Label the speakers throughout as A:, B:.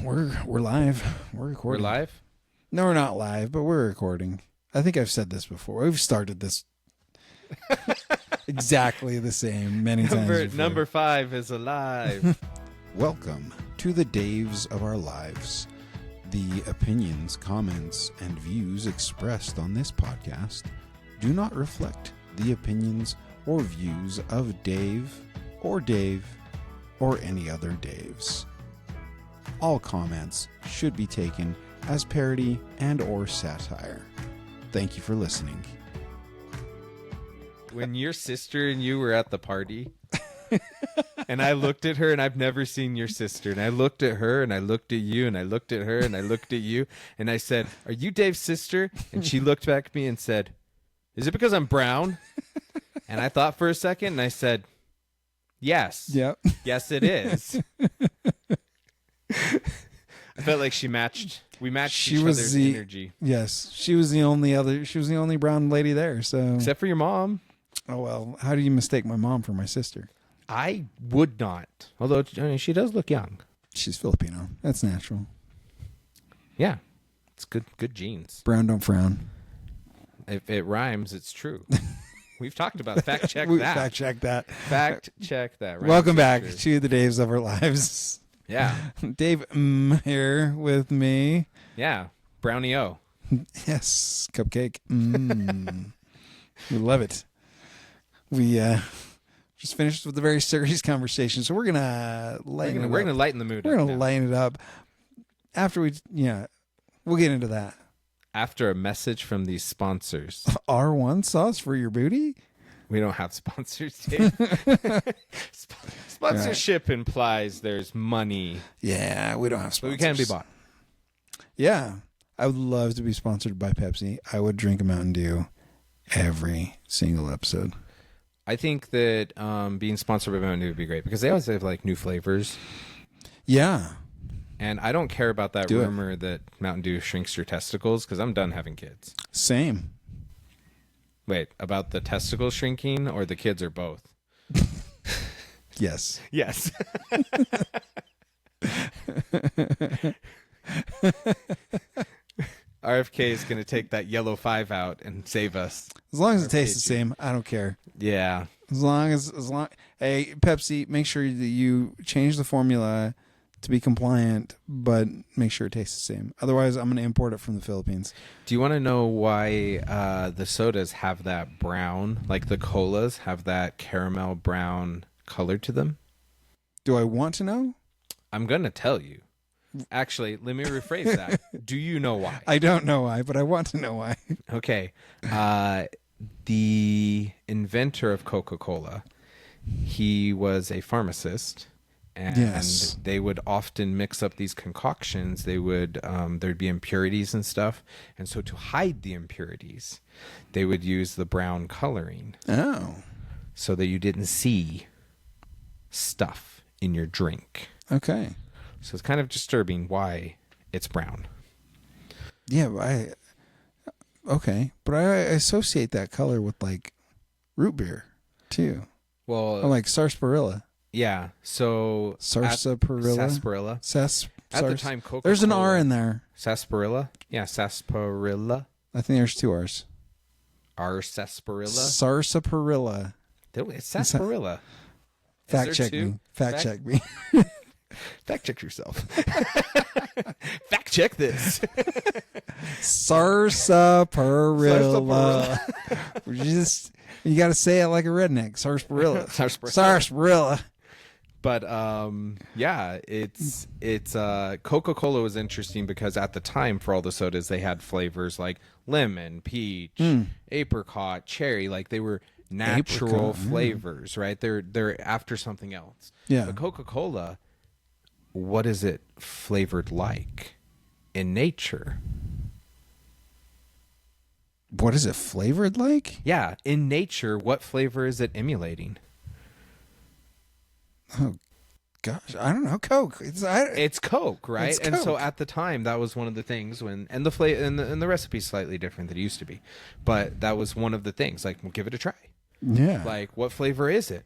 A: we're live. We're
B: We're
A: recording.
B: live?
A: No, we're not live, but we're recording. I think I've said this before. We've started this exactly the same many times before.
B: Number 5 is alive.
A: Welcome to the Daves of our lives. The opinions, comments, and views expressed on this podcast do not reflect the opinions or views of Dave or any other Daves. All comments should be taken as parody and or satire. Thank you for listening.
B: When your sister and you were at the party, and I looked at her, and I've never seen your sister, and I looked at her, and I looked at you, and I looked at her, and I looked at you, and I said, "Are you Dave's sister?" And she looked back at me and said, "Is it because I'm brown?" And I thought for a second, and I said, "Yes.
A: Yep.
B: Yes, it is." I felt like we matched each other's energy.
A: Yes, she was the only brown lady there. So
B: Except for your mom.
A: oh well, how do you mistake my mom for my sister?
B: I would not. Although she does look young.
A: She's Filipino. That's natural.
B: Yeah. It's good genes.
A: Brown don't frown.
B: If it rhymes, it's true. We've talked about it. Fact check
A: We
B: that.
A: fact check that.
B: Fact check that. Right?
A: Welcome back to the Daves of our lives.
B: Yeah.
A: Dave here with me.
B: Yeah. Brownie O.
A: Yes, cupcake. We love it. We just finished with a very serious conversation, so we're gonna lighten it up.
B: We're gonna lighten the mood.
A: We're
B: up
A: gonna
B: now.
A: lighten it up after we'll get into that.
B: After a message from these sponsors.
A: R1 sauce for your booty?
B: We don't have sponsors, Dave. Sponsorship implies there's money.
A: Yeah, we don't have
B: But
A: sponsors.
B: we can be bought.
A: Yeah, I would love to be sponsored by Pepsi. I would drink a Mountain Dew every single episode.
B: I think that being sponsored by Mountain Dew would be great because they always have like new flavors.
A: Yeah.
B: And I don't care about that
A: Do it.
B: rumor that Mountain Dew shrinks your testicles because I'm done having kids.
A: Same.
B: Wait, about the testicles shrinking or the kids or both?
A: Yes.
B: Yes. RFK is going to take that yellow 5 out and save us.
A: As long as it tastes the same, I don't care.
B: Yeah.
A: As long, hey, Pepsi, make sure that you change the formula to be compliant, but make sure it tastes the same. Otherwise, I'm going to import it from the Philippines.
B: Do you want to know why the sodas have that brown, like the colas have that caramel brown color to them?
A: Do I want to know?
B: I'm going to tell you. Actually, let me rephrase that. Do you know why?
A: I don't know why, but I want to know why.
B: Okay. The inventor of Coca-Cola, he was a pharmacist, and
A: Yes.
B: they would often mix up these concoctions. They would there'd be impurities and stuff, and so to hide the impurities, they would use the brown coloring
A: Oh,
B: so that you didn't see stuff in your drink.
A: okay.
B: So it's kind of disturbing why it's brown.
A: Yeah, okay. But I associate that color with, like, root beer, too.
B: Well,
A: Or, like, sarsaparilla.
B: yeah. So
A: Sarsaparilla?
B: sarsaparilla. At the time, Coca-Cola.
A: There's an R in there.
B: Sarsaparilla? Yeah, sarsaparilla.
A: I think there's 2 R's.
B: R sarsaparilla?
A: Sarsaparilla.
B: It's sarsaparilla.
A: Fact
B: there
A: check
B: two?
A: me. Fact check me.
B: Fact check yourself. Fact check this.
A: Sarsaparilla. You got to say it like a redneck. Sarsaparilla. Sarsaparilla.
B: But yeah, it's Coca-Cola was interesting because at the time for all the sodas they had flavors like lemon, peach, apricot, cherry, like they were natural
A: Apricot,
B: flavors, right? They're after something else.
A: Yeah.
B: But Coca-Cola, what is it flavored like in nature?
A: What is it flavored like?
B: Yeah, in nature, what flavor is it emulating?
A: Oh, gosh. I don't know. Coke.
B: It's Coke, right?
A: It's
B: And so
A: Coke.
B: at the time, that was one of the things and the recipe's slightly different than it used to be, but that was one of the things. Like, well, give it a try.
A: Yeah.
B: Like, what flavor is it?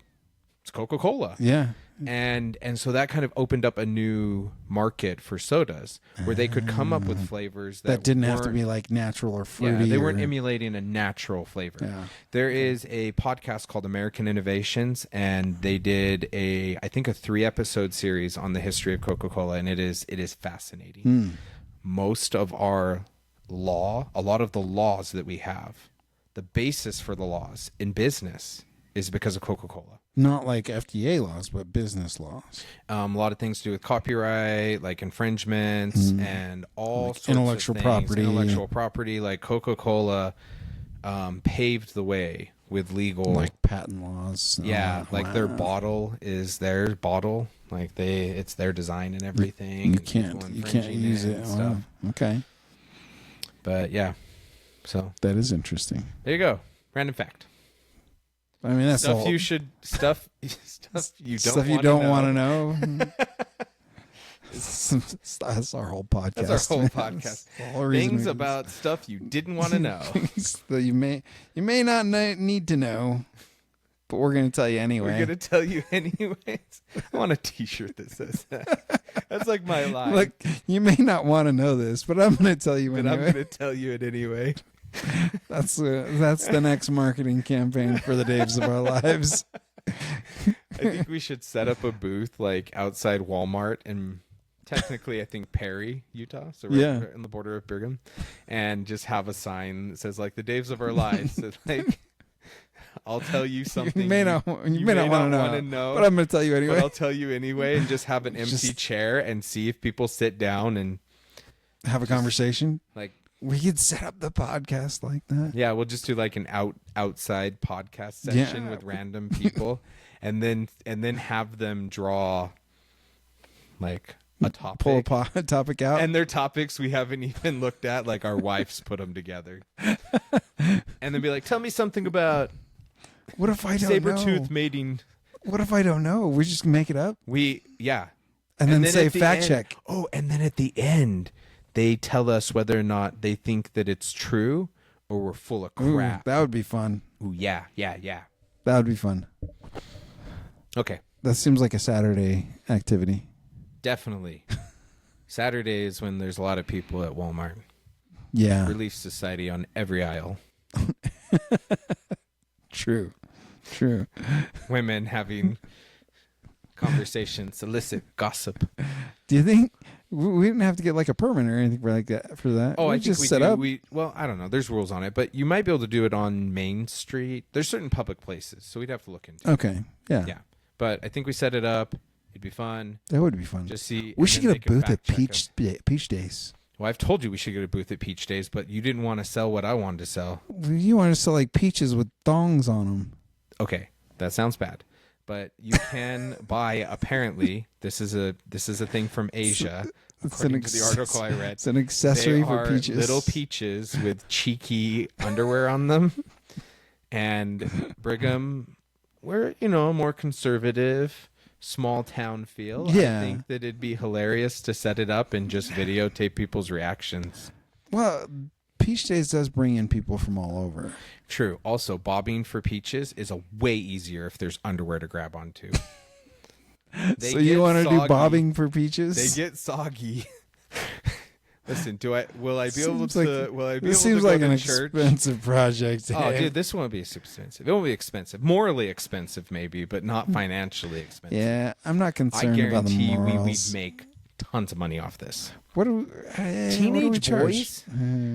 B: It's Coca-Cola.
A: Yeah.
B: And so that kind of opened up a new market for sodas where they could come up with flavors that
A: didn't have to
B: weren't-
A: be like natural or fruity.
B: Yeah, they weren't
A: or-
B: emulating a natural flavor.
A: Yeah.
B: There is a podcast called American Innovations, and they did I think a 3-episode series on the history of Coca-Cola, and it is fascinating. Most of a lot of the laws that we have, the basis for the laws in business is because of Coca-Cola.
A: Not like FDA laws, but business laws.
B: A lot of things to do with copyright, like infringements, and all sorts
A: intellectual
B: of things.
A: property.
B: Intellectual property, like Coca-Cola paved the way with legal,
A: Like patent laws.
B: yeah, like their
A: Wow.
B: bottle is their bottle, like it's their design and everything.
A: You
B: and people
A: can't
B: infringing
A: use it.
B: and
A: Wow.
B: stuff.
A: Okay.
B: But yeah, so
A: That is interesting.
B: there you go. Random fact.
A: I mean, that's
B: Stuff
A: all,
B: you should stuff you don't
A: stuff you
B: wanna
A: don't
B: know.
A: want to know. That's our whole podcast.
B: That's our whole
A: man.
B: podcast.
A: That's the whole reason
B: Things
A: we-
B: about stuff you didn't want to know.
A: things that you may not need to know, but we're going to tell you anyway.
B: We're gonna tell you anyways. I want a T-shirt that says that. That's like my line.
A: Look, you may not want to know this, but I'm going to tell you
B: but I'm
A: anyway.
B: gonna tell you it anyway.
A: That's the next marketing campaign for the Daves of our lives.
B: I think we should set up a booth like outside Walmart in technically I think Perry, Utah, so
A: Yeah.
B: right on the border of Brigham, and just have a sign that says like the Daves of our lives. So, like, I'll tell you something
A: You may not want to
B: wanna
A: know, but I'm going to tell you
B: but
A: anyway.
B: I'll tell you anyway, and just have an empty
A: Just-
B: chair and see if people sit down and
A: Have a conversation.
B: like.
A: We could set up the podcast like that.
B: Yeah, we'll just do like an outside podcast session
A: Yeah.
B: with random people, and then have them draw like a topic.
A: Pull a topic out.
B: And their topics we haven't even looked at, like our wives put them together, and then be like, "Tell me something about
A: What if I don't
B: saber-tooth
A: know?
B: mating."
A: What if I don't know? We just make it up
B: Yeah,
A: and then say
B: at the
A: fact
B: end-
A: check.
B: Oh, and then at the end, they tell us whether or not they think that it's true or we're full of
A: Ooh,
B: crap.
A: that would be fun.
B: Ooh, yeah.
A: That would be fun.
B: Okay.
A: That seems like a Saturday activity.
B: Definitely. Saturday is when there's a lot of people at Walmart.
A: Yeah.
B: Relief Society on every aisle.
A: True.
B: Women having conversations, solicit gossip.
A: Do you think we didn't have to get like a permit or anything for like that for that?
B: Oh,
A: we
B: I think
A: just
B: we
A: set
B: do.
A: up.
B: Well, I don't know. There's rules on it, but you might be able to do it on Main Street. There's certain public places, so we'd have to look into it.
A: Okay. Yeah.
B: Yeah. But I think we set it up. It'd be fun.
A: That would be fun.
B: Just see.
A: We
B: and
A: should
B: then
A: get
B: they
A: a
B: can
A: booth at
B: fact check us.
A: Peach Days.
B: Well, I've told you we should get a booth at Peach Days, but you didn't want to sell what I wanted to sell.
A: You want to sell like peaches with thongs on them?
B: Okay, that sounds bad. But you can buy. Apparently, this is a thing from Asia. According to the article I read,
A: It's an accessory
B: they
A: for
B: are
A: peaches.
B: little peaches with cheeky underwear on them. And Brigham, we're more conservative, small town feel.
A: Yeah.
B: I think that it'd be hilarious to set it up and just videotape people's reactions.
A: Well, Peach Days does bring in people from all over.
B: True. Also, bobbing for peaches is a way easier if there's underwear to grab onto. They
A: So you
B: get
A: want to do
B: soggy.
A: bobbing for peaches?
B: They get soggy. Listen, will I be able
A: Seems
B: to?
A: like-
B: Will I be
A: This
B: able
A: seems
B: to go
A: like
B: to
A: an
B: church?
A: expensive project.
B: Oh,
A: Dave.
B: dude, this won't be expensive. It won't be expensive. Morally expensive, maybe, but not financially expensive.
A: Yeah, I'm not
B: I
A: concerned about the
B: guarantee we'd
A: morals.
B: make tons of money off this.
A: What do we, what do we
B: Teenage
A: charge?
B: boys,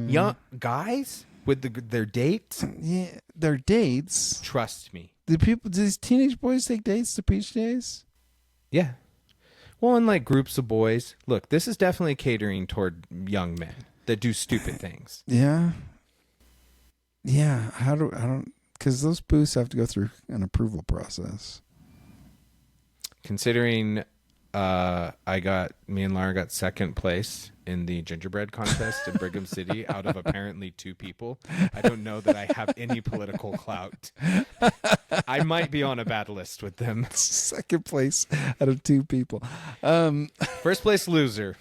B: young guys with their dates.
A: Yeah, their dates.
B: Trust me.
A: Do these teenage boys take dates to Peach Days?
B: Yeah. Well, in like groups of boys. Look, this is definitely catering toward young men that do stupid things.
A: Yeah. Yeah. Because those booths have to go through an approval process.
B: Considering me and Laura got second place in the gingerbread contest in Brigham City out of apparently 2 people. I don't know that I have any political clout. I might be on a bad list with them.
A: Second place out of 2 people.
B: First place loser.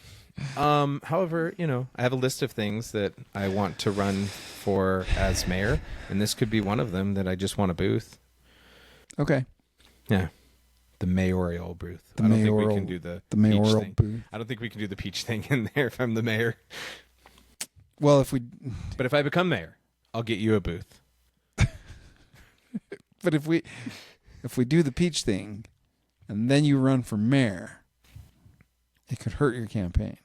B: However, I have a list of things that I want to run for as mayor, and this could be one of them that I just want a booth.
A: Okay.
B: Yeah. The mayoral booth.
A: The
B: I don't think
A: mayoral-
B: we can do the peach
A: mayoral
B: thing.
A: booth.
B: I don't think we can do the peach thing in there if I'm the mayor.
A: Well, if we
B: I become mayor, I'll get you a booth.
A: But if we do the peach thing, and then you run for mayor, it could hurt your campaign.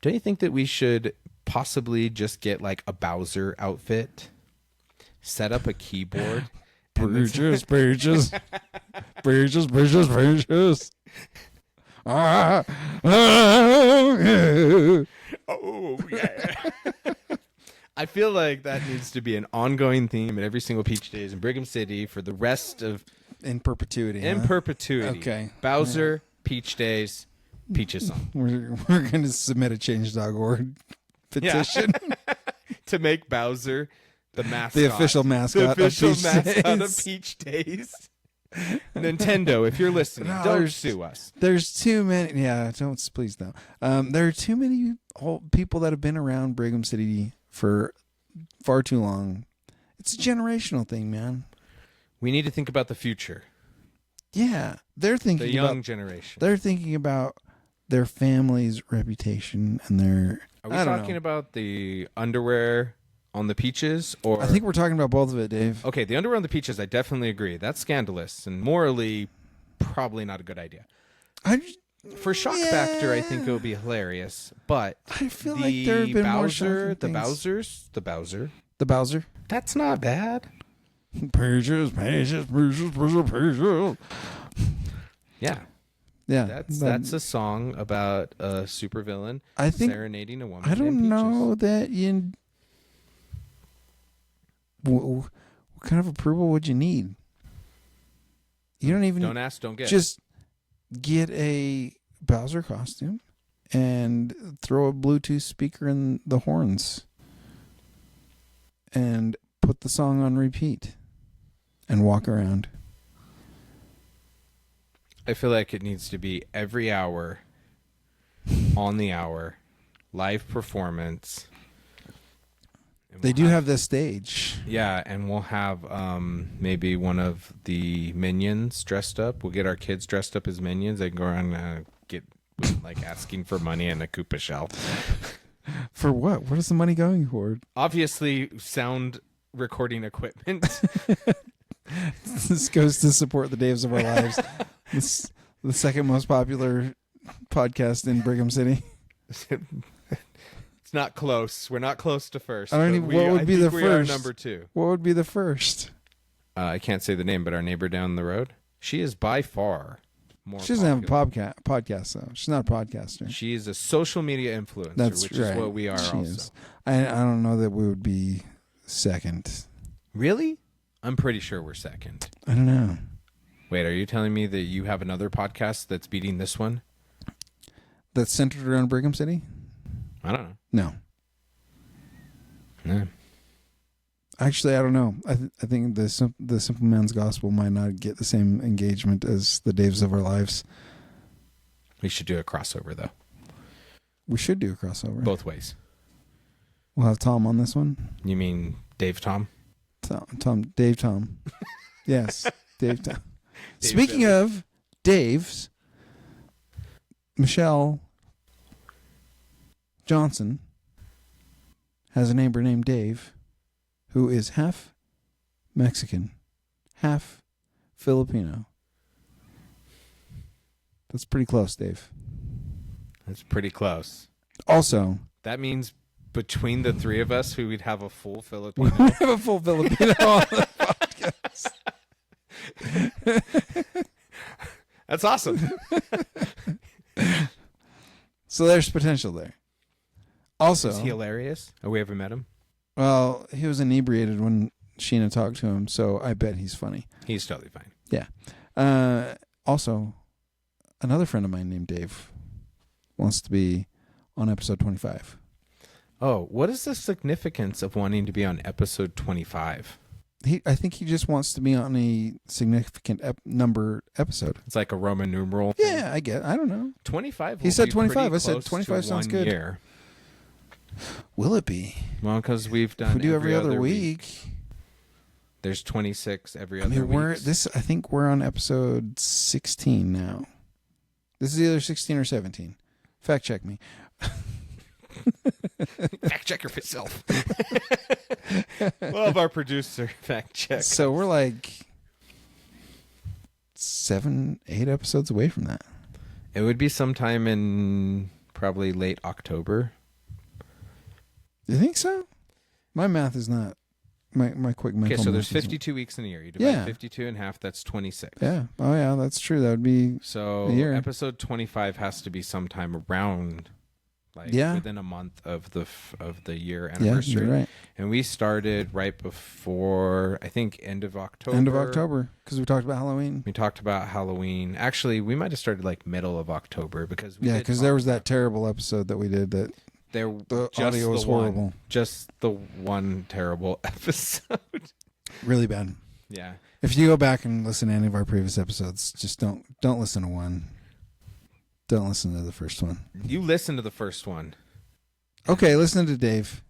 B: Don't you think that we should possibly just get like a Bowser outfit, set up a keyboard,
A: Burgess.
B: Oh yeah. I feel like that needs to be an ongoing theme at every single Peach Days in Brigham City for the rest of
A: In perpetuity.
B: in
A: huh?
B: perpetuity.
A: Okay.
B: Bowser, Peach Days, Peaches song.
A: We're going to submit a Change.org petition.
B: To make Bowser the mascot.
A: The official mascot
B: The official
A: of Peach
B: mascot
A: Days.
B: of Peach Days. Nintendo, if you're listening,
A: No,
B: don't
A: there's-
B: sue us.
A: There's too many. Yeah, please don't. There are too many people that have been around Brigham City for far too long. It's a generational thing, man.
B: We need to think about the future.
A: Yeah, they're
B: The
A: thinking
B: young
A: about.
B: generation.
A: They're thinking about their family's reputation and their.
B: Are we
A: I don't
B: talking
A: know.
B: about the underwear on the peaches? Or
A: I think we're talking about both of it, Dave.
B: okay, the underwear on the peaches, I definitely agree. That's scandalous and morally probably not a good idea. For shock factor, I think it would be hilarious. But
A: I feel like there have been more shocking things.
B: the Bowser,
A: The Bowser.
B: that's not bad.
A: Pages.
B: Yeah,
A: Yeah,
B: that's a song about a supervillain
A: I think.
B: serenading a woman.
A: I
B: named
A: don't
B: Peaches.
A: know that you. What kind of approval would you need? You don't even
B: Don't ask, don't get.
A: just get a Bowser costume and throw a Bluetooth speaker in the horns and put the song on repeat and walk around.
B: I feel like it needs to be every hour, on the hour, live performance. And
A: They
B: we'll
A: do have this stage.
B: Yeah, and we'll have maybe one of the minions dressed up. We'll get our kids dressed up as minions. They can go around and get like asking for money in a Koopa shell.
A: For what? What is the money going for?
B: Obviously, sound recording equipment.
A: This goes to support the Daves of Our Lives. This the second most popular podcast in Brigham City.
B: It's not close. We're not close to first.
A: I don't
B: but
A: even. What would be the
B: think we are
A: first?
B: number 2.
A: What would be the first?
B: I can't say the name, but our neighbor down the road. She is by far more.
A: She doesn't have a
B: popular.
A: podcast though. She's not a podcaster.
B: She is a social media influencer,
A: That's
B: which
A: right.
B: is what we are
A: She
B: also.
A: is. I don't know that we would be second.
B: Really? I'm pretty sure we're second.
A: I don't know.
B: Wait, are you telling me that you have another podcast that's beating this one?
A: That's centered around Brigham City?
B: I don't know.
A: No.
B: Yeah.
A: Actually, I don't know. I think the Simple Man's Gospel might not get the same engagement as the Daves of Our Lives.
B: We should do a crossover, though.
A: We should do a crossover.
B: Both ways.
A: We'll have Tom on this one.
B: You mean Dave Tom?
A: Dave Tom. Yes, Dave Tom.
B: Dave
A: Speaking
B: Billy.
A: of Daves, Michelle Johnson has a neighbor named Dave who is half Mexican, half Filipino. That's pretty close, Dave.
B: That's pretty close.
A: Also,
B: That means between the three of us, who would have a full
A: we
B: Filipino.
A: have a full Filipino on the podcast.
B: That's awesome.
A: So there's potential there. Also,
B: Is he hilarious? Oh, we ever met him?
A: well, he was inebriated when Sheena talked to him, so I bet he's funny.
B: He's totally fine.
A: Also, another friend of mine named Dave wants to be on episode 25.
B: Oh, what is the significance of wanting to be on episode 25?
A: I think he just wants to be on a significant number episode.
B: It's like a Roman numeral thing.
A: Yeah, I don't know.
B: 25.
A: He
B: will
A: said
B: be
A: 25.
B: pretty
A: I said
B: close
A: 25
B: to
A: sounds
B: 1
A: good.
B: year.
A: Will it be?
B: Well, because we've
A: If
B: done
A: we do every other week.
B: There's 26 every
A: I
B: other
A: mean,
B: week.
A: I think we're on episode 16 now. This is either 16 or 17. Fact check me.
B: Fact check yourself. We'll have our producer fact check.
A: So we're like 7, 8 episodes away from that.
B: It would be sometime in probably late October.
A: You think so? My math is not my quick mental.
B: Okay, so there's
A: math isn't-
B: 52 weeks in a year. You divide
A: Yeah.
B: 52 in half, that's 26.
A: Yeah. Oh yeah, that's true. That would be
B: So
A: a year.
B: episode 25 has to be sometime around, like
A: Yeah.
B: within a month of the year
A: yeah.
B: anniversary.
A: You're right.
B: And we started right before, I think, end of October.
A: End of October, because we talked about Halloween.
B: We talked about Halloween. Actually, we might have started like middle of October because we
A: Yeah,
B: did
A: because
B: talk
A: there was
B: about-
A: that terrible episode that we did that the
B: just
A: audio was
B: the one.
A: horrible,
B: Just the one terrible episode.
A: really bad.
B: Yeah.
A: If you go back and listen to any of our previous episodes, just don't listen to one. Don't listen to the first one.
B: You listen to the first one.
A: Okay, listen to Dave.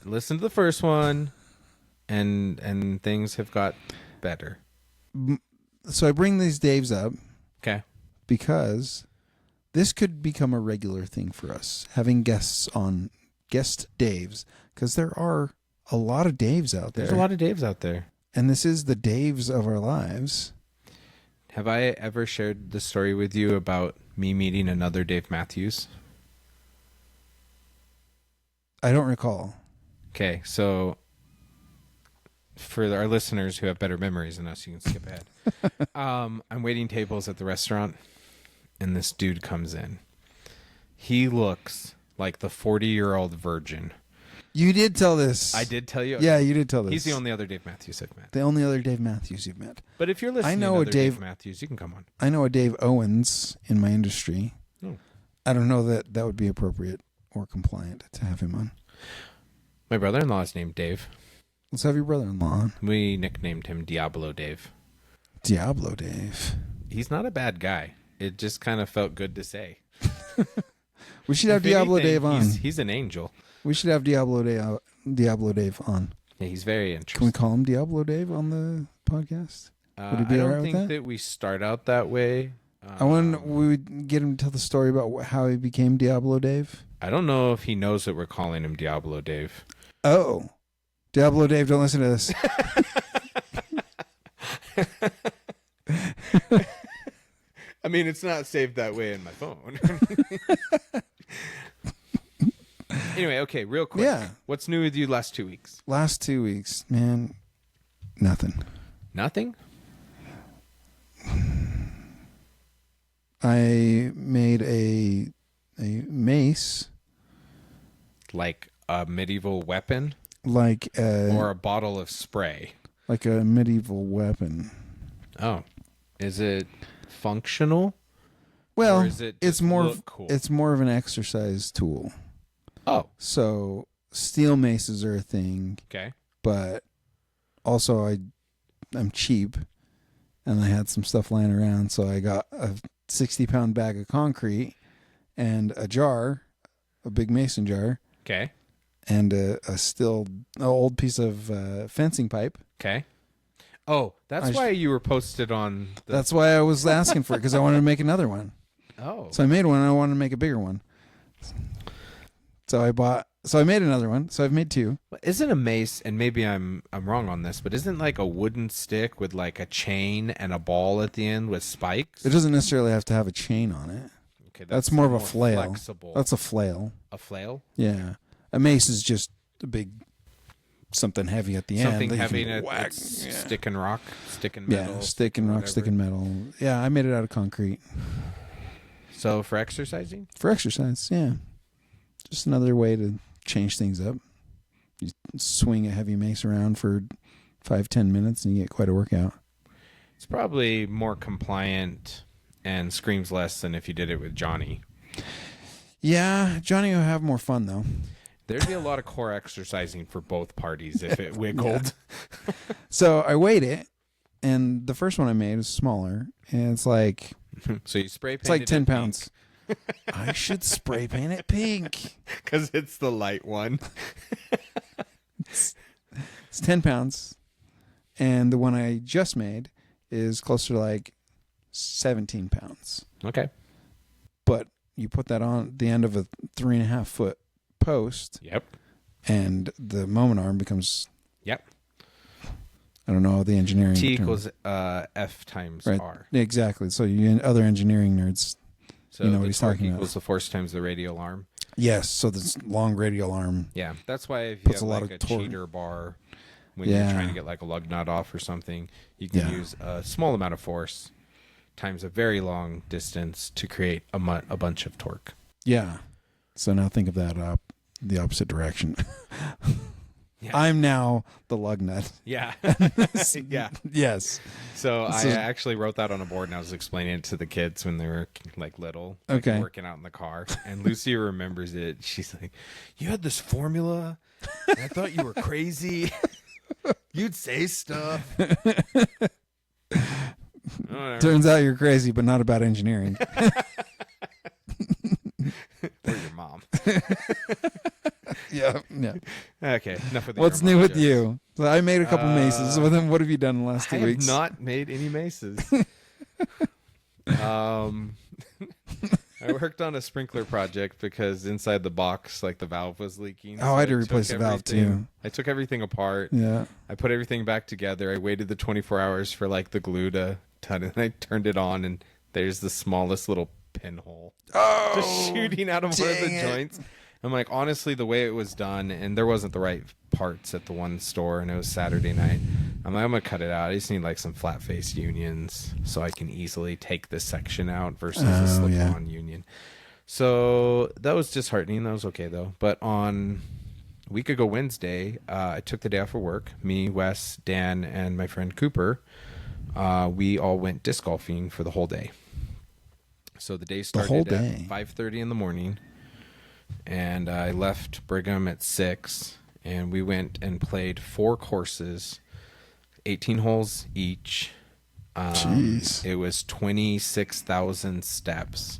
B: Listen to the first one, and things have got better.
A: So I bring these Daves up
B: Okay.
A: because this could become a regular thing for us, having guest Daves, because there are a lot of Daves out there.
B: There's a lot of Daves out there.
A: And this is the Daves of our lives.
B: Have I ever shared the story with you about me meeting another Dave Matthews?
A: I don't recall.
B: Okay, so for our listeners who have better memories than us, you can skip ahead. I'm waiting tables at the restaurant, and this dude comes in. He looks like the 40-year-old virgin.
A: You did tell this.
B: I did tell you.
A: Yeah, you did tell this.
B: He's the only other Dave Matthews I've met.
A: The only other Dave Matthews you've met.
B: But if you're listening
A: I know
B: to
A: a
B: another
A: Dave-
B: Dave Matthews, you can come on.
A: I know a Dave Owens in my industry.
B: Oh.
A: I don't know that would be appropriate or compliant to have him on.
B: My brother-in-law is named Dave.
A: Let's have your brother-in-law on.
B: We nicknamed him Diablo Dave.
A: Diablo Dave.
B: He's not a bad guy. It just kind of felt good to say.
A: We should have
B: If
A: Diablo
B: anything,
A: Dave on.
B: He's an angel.
A: We should have Diablo Dave on.
B: Yeah, he's very
A: Can we
B: interesting.
A: call him Diablo Dave on the podcast? Would he be
B: I
A: all
B: don't
A: right with
B: think
A: that?
B: we start out that way.
A: I want we would get him to tell the story about how he became Diablo Dave.
B: I don't know if he knows that we're calling him Diablo Dave.
A: Oh, Diablo Dave, don't listen to this.
B: I mean, it's not saved that way in my phone. Anyway, okay, real quick.
A: Yeah.
B: What's new with you last 2 weeks?
A: Last 2 weeks, man, nothing.
B: Nothing?
A: I made a mace,
B: Like a medieval weapon
A: like
B: or a bottle of spray?
A: a medieval weapon.
B: Oh. Is it functional?
A: Well,
B: Or is it
A: it's
B: just
A: more
B: look cool?
A: it's more of an exercise tool.
B: Oh,
A: So steel maces are a thing,
B: okay.
A: but also I'm cheap, and I had some stuff lying around, so I got a 60-pound bag of concrete and a jar, a big mason jar,
B: Okay.
A: and an old piece of fencing pipe.
B: Okay. Oh, that's why you were posted on the...
A: That's why I was asking for it, because I wanted to make another one.
B: Oh.
A: So I made one, and I wanted to make a bigger one. So I made another one. So I've made 2.
B: Isn't a mace, and maybe I'm wrong on this, but isn't like a wooden stick with like a chain and a ball at the end with spikes?
A: It doesn't necessarily have to have a chain on it.
B: Okay,
A: That's more of a flail.
B: Flexible.
A: That's a flail.
B: A flail?
A: Yeah. A mace is just a big something heavy at the
B: Something
A: end. that
B: heavy
A: you can
B: and
A: whack.
B: it's
A: Yeah.
B: stick and rock, stick and metal.
A: Yeah, stick and rock,
B: whatever.
A: stick and metal. Yeah, I made it out of concrete.
B: So for exercising?
A: For exercise, yeah. Just another way to change things up. You swing a heavy mace around for 5-10 minutes and you get quite a workout.
B: It's probably more compliant and screams less than if you did it with Johnny.
A: Yeah, Johnny will have more fun though.
B: There'd be a lot of core exercising for both parties if it wiggled.
A: So I weighed it, and the first one I made was smaller, and it's like
B: So you spray paint
A: it's like 10 pounds. I should spray paint it pink.
B: because it's the light one.
A: It's 10 pounds, And the one I just made is closer to like 17 pounds.
B: Okay.
A: But you put that on the end of a 3.5 foot post.
B: Yep.
A: And the moment arm becomes.
B: Yep.
A: I don't know the engineering.
B: T
A: term.
B: equals F times
A: Right.
B: R.
A: Exactly. So you other engineering nerds.
B: So
A: you know what
B: the
A: he's
B: torque
A: talking about.
B: equals the force times the radial arm.
A: Yes. So this long radial arm.
B: Yeah. That's why if you
A: Puts
B: have
A: a lot
B: like
A: of
B: a
A: torque.
B: cheater bar, when you're trying to get like a lug nut off or something, you can use a small amount of force times a very long distance to create a bunch of torque.
A: Yeah. So now think of that the opposite direction.
B: Yeah.
A: I'm now the lug nut.
B: Yeah. Yeah.
A: Yes.
B: So I actually wrote that on a board and I was explaining it to the kids when they were like little, like,
A: Okay.
B: working out in the car. And Lucy remembers it. She's like, "You had this formula and I thought you were crazy. You'd say stuff." Whatever.
A: Turns out you're crazy, but not about engineering.
B: Or your mom.
A: Yeah.
B: Okay, enough with the
A: What's
B: your
A: new
B: mom
A: with
B: jokes.
A: you? So I made a couple maces. What have you done in the last 2
B: I have
A: weeks?
B: not made any maces. I worked on a sprinkler project because inside the box, like the valve was leaking.
A: Oh, I had to replace the valve too.
B: I took everything apart.
A: Yeah.
B: I put everything back together. I waited the 24 hours for like the glue to turn it. I turned it on, and there's the smallest little pinhole just shooting out of one of the joints. I'm like, honestly, the way it was done, and there wasn't the right parts at the one store, and it was Saturday night. I'm like, I'm gonna cut it out. I just need like some flat face unions so I can easily take this section out versus a slip-on union. So that was disheartening. That was okay though. But on a week ago Wednesday, I took the day off of work. Me, Wes, Dan, and my friend Cooper. We all went disc golfing for the whole day. So the day started at 5:30 in the morning. And I left Brigham at 6, and we went and played 4 courses, 18 holes each.
A: Jeez.
B: It was 26,000 steps.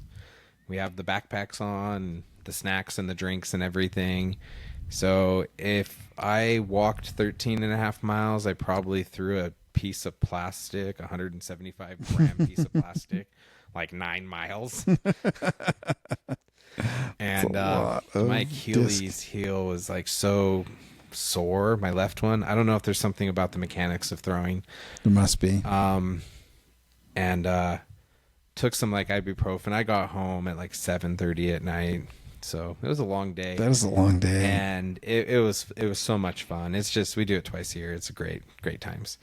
B: We have the backpacks on, the snacks and the drinks and everything. So if I walked 13 and a half miles, I probably threw a piece of plastic, 175 gram piece of plastic, like 9 miles. And my Achilles heel was like so sore, my left one. I don't know if there's something about the mechanics of throwing.
A: There must be.
B: And took some like ibuprofen. I got home at like 7:30 at night. So it was a long day.
A: That was a long day.
B: And it was so much fun. It's just, we do it twice a year. It's a great times.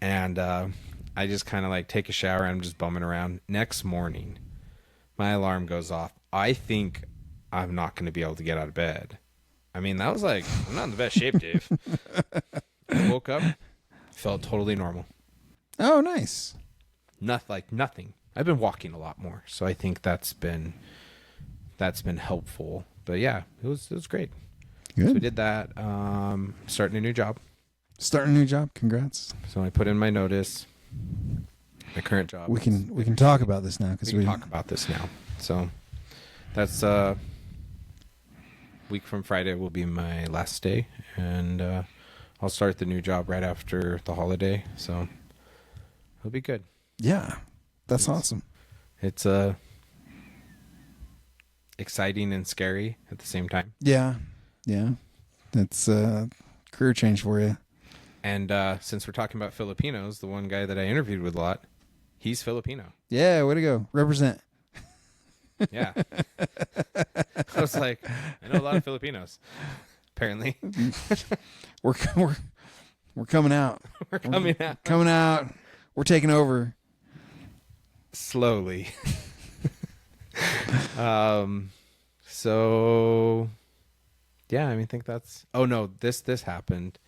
B: And I just kind of like take a shower and I'm just bumming around. Next morning, my alarm goes off. I think I'm not going to be able to get out of bed. I mean, that was like, I'm not in the best shape, Dave. I woke up, felt totally normal.
A: Oh, nice.
B: Nothing. I've been walking a lot more, so I think that's been helpful. But yeah, it was great.
A: Good.
B: So we did that. Starting a new job.
A: Starting a new job. Congrats.
B: So I put in my notice. My current job.
A: We can talk about this now because
B: we can talk about this now. So that's week from Friday will be my last day, and I'll start the new job right after the holiday. So it'll be good.
A: Yeah, that's awesome.
B: It's exciting and scary at the same time.
A: Yeah. That's a career change for you.
B: And since we're talking about Filipinos, the one guy that I interviewed with a lot, he's Filipino.
A: Yeah, way to go. Represent.
B: Yeah. I was like, I know a lot of Filipinos, apparently.
A: We're coming out.
B: We're coming out.
A: Coming out. We're taking over.
B: Slowly. So yeah, I think that's, oh no, this happened.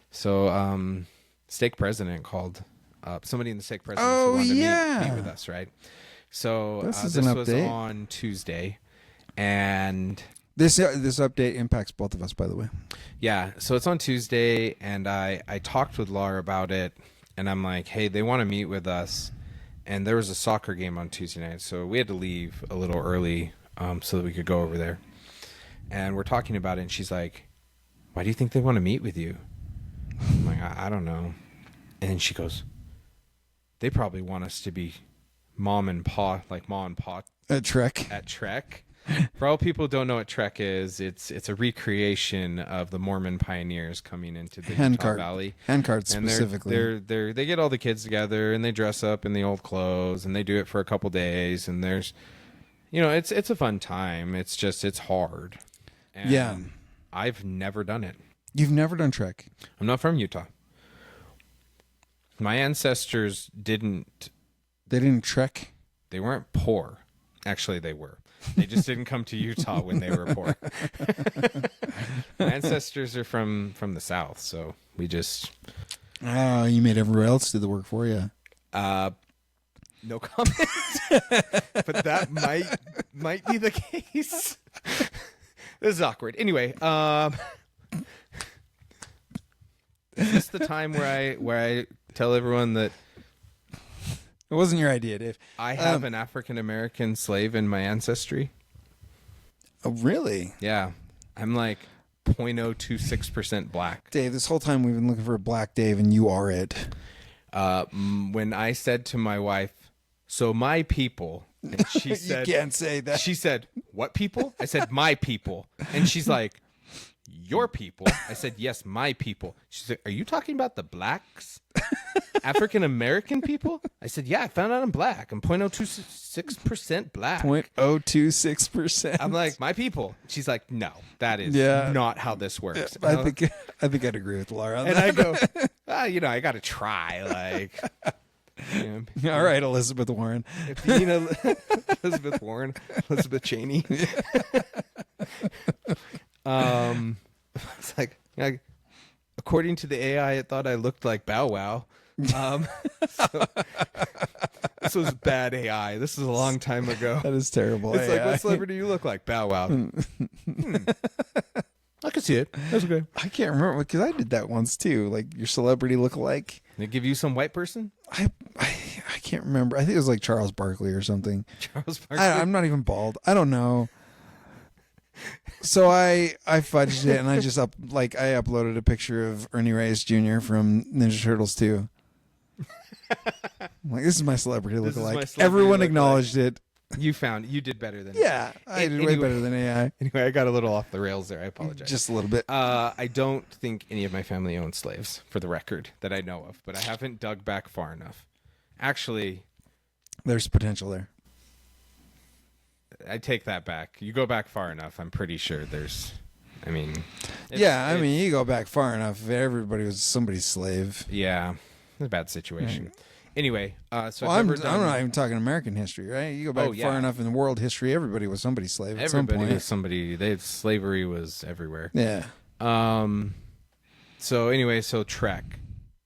B: So stake president called up, somebody in the stake president wanted to meet with us, right? So
A: this
B: was on Tuesday, and
A: this update impacts both of us, by the way.
B: Yeah, so it's on Tuesday, and I talked with Laura about it, and I'm like, hey, they want to meet with us, and there was a soccer game on Tuesday night, so we had to leave a little early so that we could go over there. And we're talking about it, and she's like, why do you think they want to meet with you? I'm like, I don't know. And she goes, they probably want us to be mom and pa
A: At Trek.
B: at Trek. For all people who don't know what Trek is, it's a recreation of the Mormon pioneers coming into the Utah Valley.
A: Handcart
B: And
A: specifically.
B: they get all the kids together and they dress up in the old clothes and they do it for a couple days, and there's, it's a fun time. It's just, it's hard. And
A: Yeah.
B: I've never done it.
A: You've never done Trek.
B: I'm not from Utah. My ancestors didn't.
A: They didn't trek.
B: They weren't poor. Actually, they were. They just didn't come to Utah when they were poor. My ancestors are from the South, so we just...
A: Oh, you made everyone else do the work for you.
B: No comment. But that might be the case. This is awkward. Anyway, is this the time where I tell everyone that
A: It wasn't your idea, Dave.
B: I have an African American slave in my ancestry?
A: Oh, really?
B: Yeah. I'm like 0.026% black.
A: Dave, this whole time we've been looking for a black Dave, and you are it.
B: When I said to my wife, so my people, and she said,
A: You can't say that.
B: She said, what people? I said, my people. And she's like, your people? I said, yes, my people. She's like, are you talking about the blacks? African American people? I said, yeah, I found out I'm black. I'm 0.026% black.
A: 0.026%.
B: I'm like, my people. She's like, no, that is not how this works.
A: I think I'd agree with Laura on
B: And
A: that.
B: I go, I got to try. Like,
A: all right, Elizabeth Warren.
B: Elizabeth Warren, Elizabeth Cheney. It's like, according to the AI, it thought I looked like Bow Wow. So, this was bad AI. This is a long time ago.
A: That is terrible.
B: It's like, what celebrity do you look like? Bow Wow. I could see it. That's okay.
A: I can't remember because I did that once too. Like your celebrity lookalike.
B: They give you some white person?
A: I can't remember. I think it was like Charles Barkley or something.
B: Charles Barkley?
A: I'm not even bald. I don't know. So I fudged it and I just I uploaded a picture of Ernie Reyes Jr. from Ninja Turtles 2. I'm like, this is my celebrity
B: This is my
A: lookalike.
B: celebrity
A: Everyone
B: lookalike.
A: acknowledged it.
B: You did better than
A: Yeah, I did way better than AI.
B: Anyway, I got a little off the rails there. I apologize.
A: Just a little bit.
B: I don't think any of my family owns slaves, for the record, that I know of, but I haven't dug back far enough. Actually,
A: There's potential there.
B: I take that back. You go back far enough, I'm pretty sure there's...
A: you go back far enough. Everybody was somebody's slave.
B: Yeah, it's a bad situation. Right. Anyway, so
A: I'm not even talking American history, right? You go back far enough in the world history, everybody was somebody's slave at some point.
B: Was somebody. Slavery was everywhere.
A: Yeah.
B: So anyway, Trek.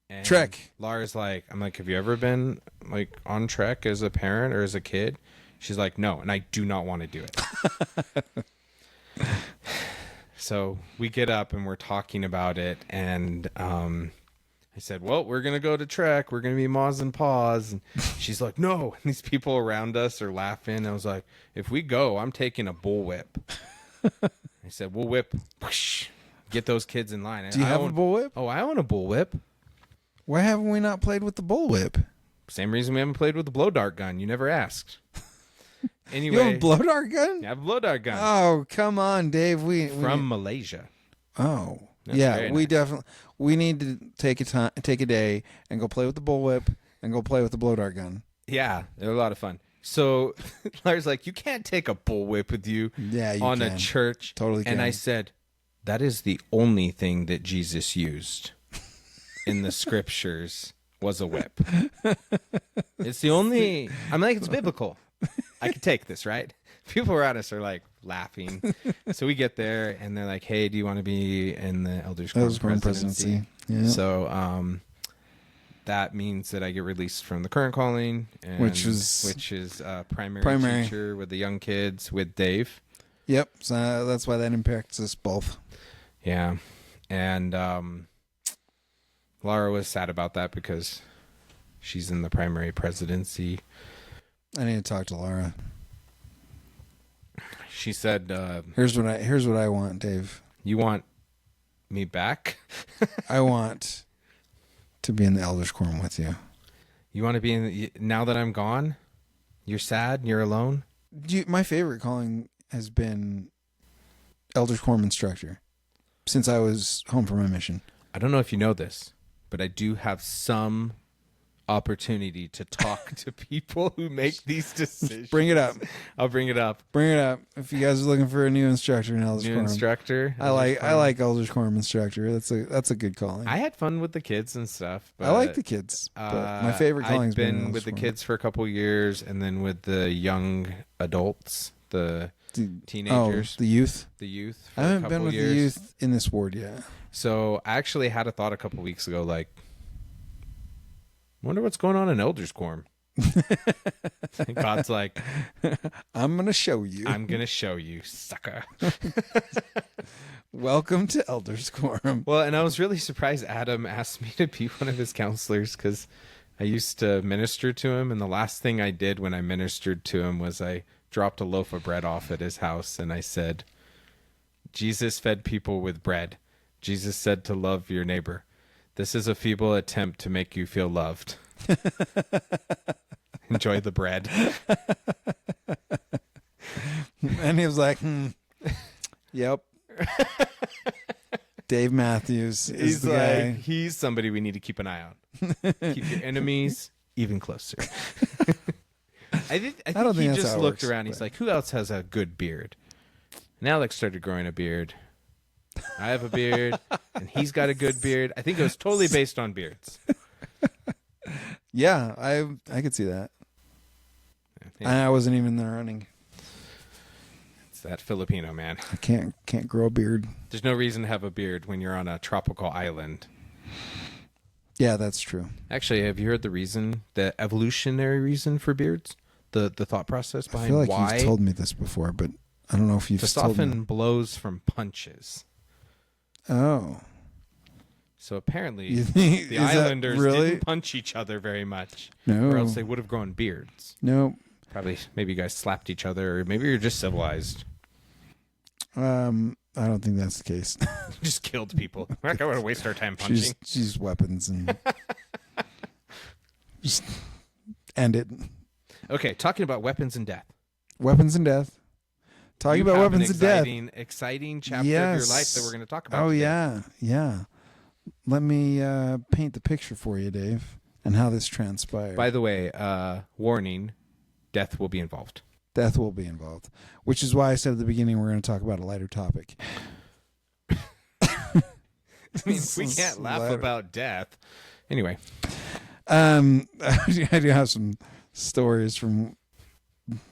B: And
A: Trek.
B: Laura's like, I'm like, have you ever been like on Trek as a parent or as a kid? She's like, no, and I do not want to do it. So we get up and we're talking about it, and I said, well, we're going to go to Trek. We're going to be Moz and Paws. And she's like, no. And these people around us are laughing. I was like, if we go, I'm taking a bullwhip. I said, we'll whip. Whoosh, get those kids in line.
A: Do you have a bullwhip?
B: Oh, I own a bullwhip.
A: Why haven't we not played with the bullwhip?
B: Same reason we haven't played with the blow dart gun. You never asked. Anyway.
A: You have a blow dart gun?
B: I have a blow dart gun.
A: Oh, come on, Dave.
B: From Malaysia.
A: Oh.
B: That's
A: yeah, we
B: nice.
A: definitely need to take a day and go play with the bullwhip and go play with the blow dart gun.
B: Yeah, they're a lot of fun. So Larry's like, you can't take a bullwhip with you, on a church.
A: Totally can.
B: And I said, that is the only thing that Jesus used in the scriptures was a whip. It's the only. I'm like, it's biblical. I could take this, right? People around us are like laughing. So we get there and they're like, hey, do you want to be in the Elders Quorum presidency?
A: Yeah.
B: So that means that I get released from the current calling, which is primary teacher with the young kids with Dave.
A: Yep. So that's why that impacts us both.
B: Yeah. And Laura was sad about that because she's in the primary presidency.
A: I need to talk to Laura.
B: She said,
A: here's what I want, Dave.
B: You want me back?
A: I want to be in the elders quorum with you.
B: You want to be now that I'm gone? You're sad? You're alone?
A: My favorite calling has been elders quorum instructor since I was home from my mission.
B: I don't know if you know this, but I do have some opportunity to talk to people who make these decisions.
A: Bring it up.
B: I'll bring it up.
A: Bring it up. If you guys are looking for a new instructor in elders quorum.
B: Instructor.
A: I like elders quorum instructor. That's a good calling.
B: I had fun with the kids and stuff. But,
A: I like the kids. But my favorite calling's
B: I've been
A: elders
B: with the
A: quorum.
B: kids for a couple years, and then with the young adults, the teenagers,
A: the youth.
B: the youth.
A: I
B: For a
A: haven't
B: couple
A: been with
B: years.
A: the youth in this ward yet.
B: So I actually had a thought a couple weeks ago, like, wonder what's going on in elders quorum. And God's like,
A: I'm gonna show you.
B: I'm gonna show you, sucker.
A: Welcome to elders quorum.
B: Well, and I was really surprised Adam asked me to be one of his counselors because I used to minister to him, and the last thing I did when I ministered to him was I dropped a loaf of bread off at his house, and I said, Jesus fed people with bread. Jesus said to love your neighbor. This is a feeble attempt to make you feel loved. Enjoy the bread.
A: And he was like, yep. Dave Matthews is
B: He's
A: the
B: like,
A: guy.
B: he's somebody we need to keep an eye on. Keep your enemies even closer. I think
A: don't think
B: he
A: that's
B: just
A: how it
B: looked
A: works,
B: around. He's like, who else has a good beard? And Alex started growing a beard. I have a beard, and he's got a good beard. I think it was totally based on beards.
A: Yeah, I could see that.
B: Yeah,
A: I wasn't even in the running.
B: it's that Filipino man.
A: I can't grow a beard.
B: There's no reason to have a beard when you're on a tropical island.
A: Yeah, that's true.
B: Actually, have you heard the evolutionary reason for beards? The thought process
A: I
B: behind
A: feel like
B: why
A: you've told me this before, but I don't know if you've
B: the
A: told me.
B: soften blows from punches.
A: Oh.
B: So apparently,
A: You think-
B: the
A: is that
B: Islanders
A: really?
B: didn't punch each other very much,
A: No.
B: or else they would have grown beards.
A: No.
B: Probably, maybe you guys slapped each other, or maybe you're just civilized.
A: I don't think that's the case.
B: Just killed people. We're not going to waste our time punching.
A: She's weapons and just end it.
B: Okay, talking about weapons and death.
A: Weapons and death. Talking
B: You
A: about
B: have
A: weapons
B: an
A: and death.
B: exciting chapter of your life that we're going to talk about.
A: Oh,
B: today.
A: yeah. Let me paint the picture for you, Dave, and how this transpired.
B: By the way, warning, death will be involved.
A: Death will be involved, which is why I said at the beginning we're going to talk about a lighter topic.
B: I mean, we can't laugh
A: Lighter.
B: about death. Anyway,
A: I do have some stories from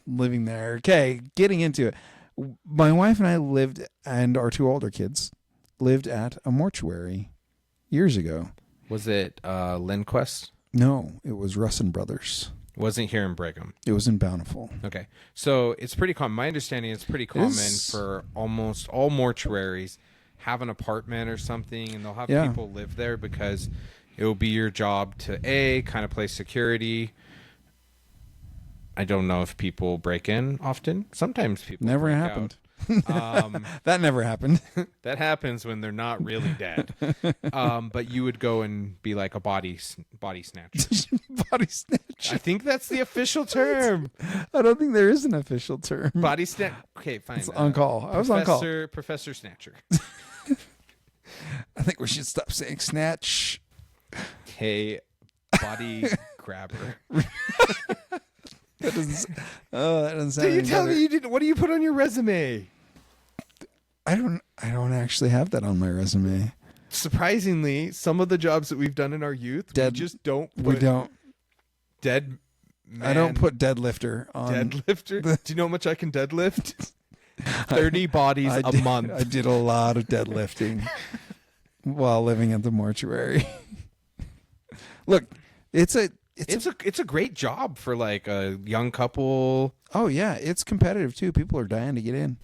A: living there. Okay, getting into it. My wife and I lived, and our two older kids lived at a mortuary years ago.
B: was it Lindquist?
A: No, it was Russ and Brothers.
B: Wasn't here in Brigham.
A: It was in Bountiful.
B: Okay. So it's pretty common. My understanding is pretty common for almost all mortuaries have an apartment or something, and they'll have people live there because it will be your job to kind of play security. I don't know if people break in often. Sometimes people
A: Never
B: break
A: happened.
B: out.
A: That never happened.
B: That happens when they're not really dead. But you would go and be like a body snatcher.
A: Body snatch.
B: I think that's the official term.
A: I don't think there is an official term.
B: Body snatch. Okay, fine.
A: It's on call. I was on call.
B: Professor Snatcher.
A: I think we should stop saying snatch.
B: Hey, body grabber.
A: That doesn't sound.
B: Did you
A: any
B: tell
A: better.
B: me you didn't? What do you put on your resume?
A: I don't actually have that on my resume.
B: Surprisingly, some of the jobs that we've done in our youth, we just don't.
A: We don't.
B: Dead. Man,
A: I don't put deadlifter on.
B: deadlifter. Do you know how much I can deadlift? 30 bodies a month.
A: I did a lot of deadlifting while living at the mortuary. Look, it's a great job for like a young couple. Oh yeah, it's competitive too. People are dying to get in.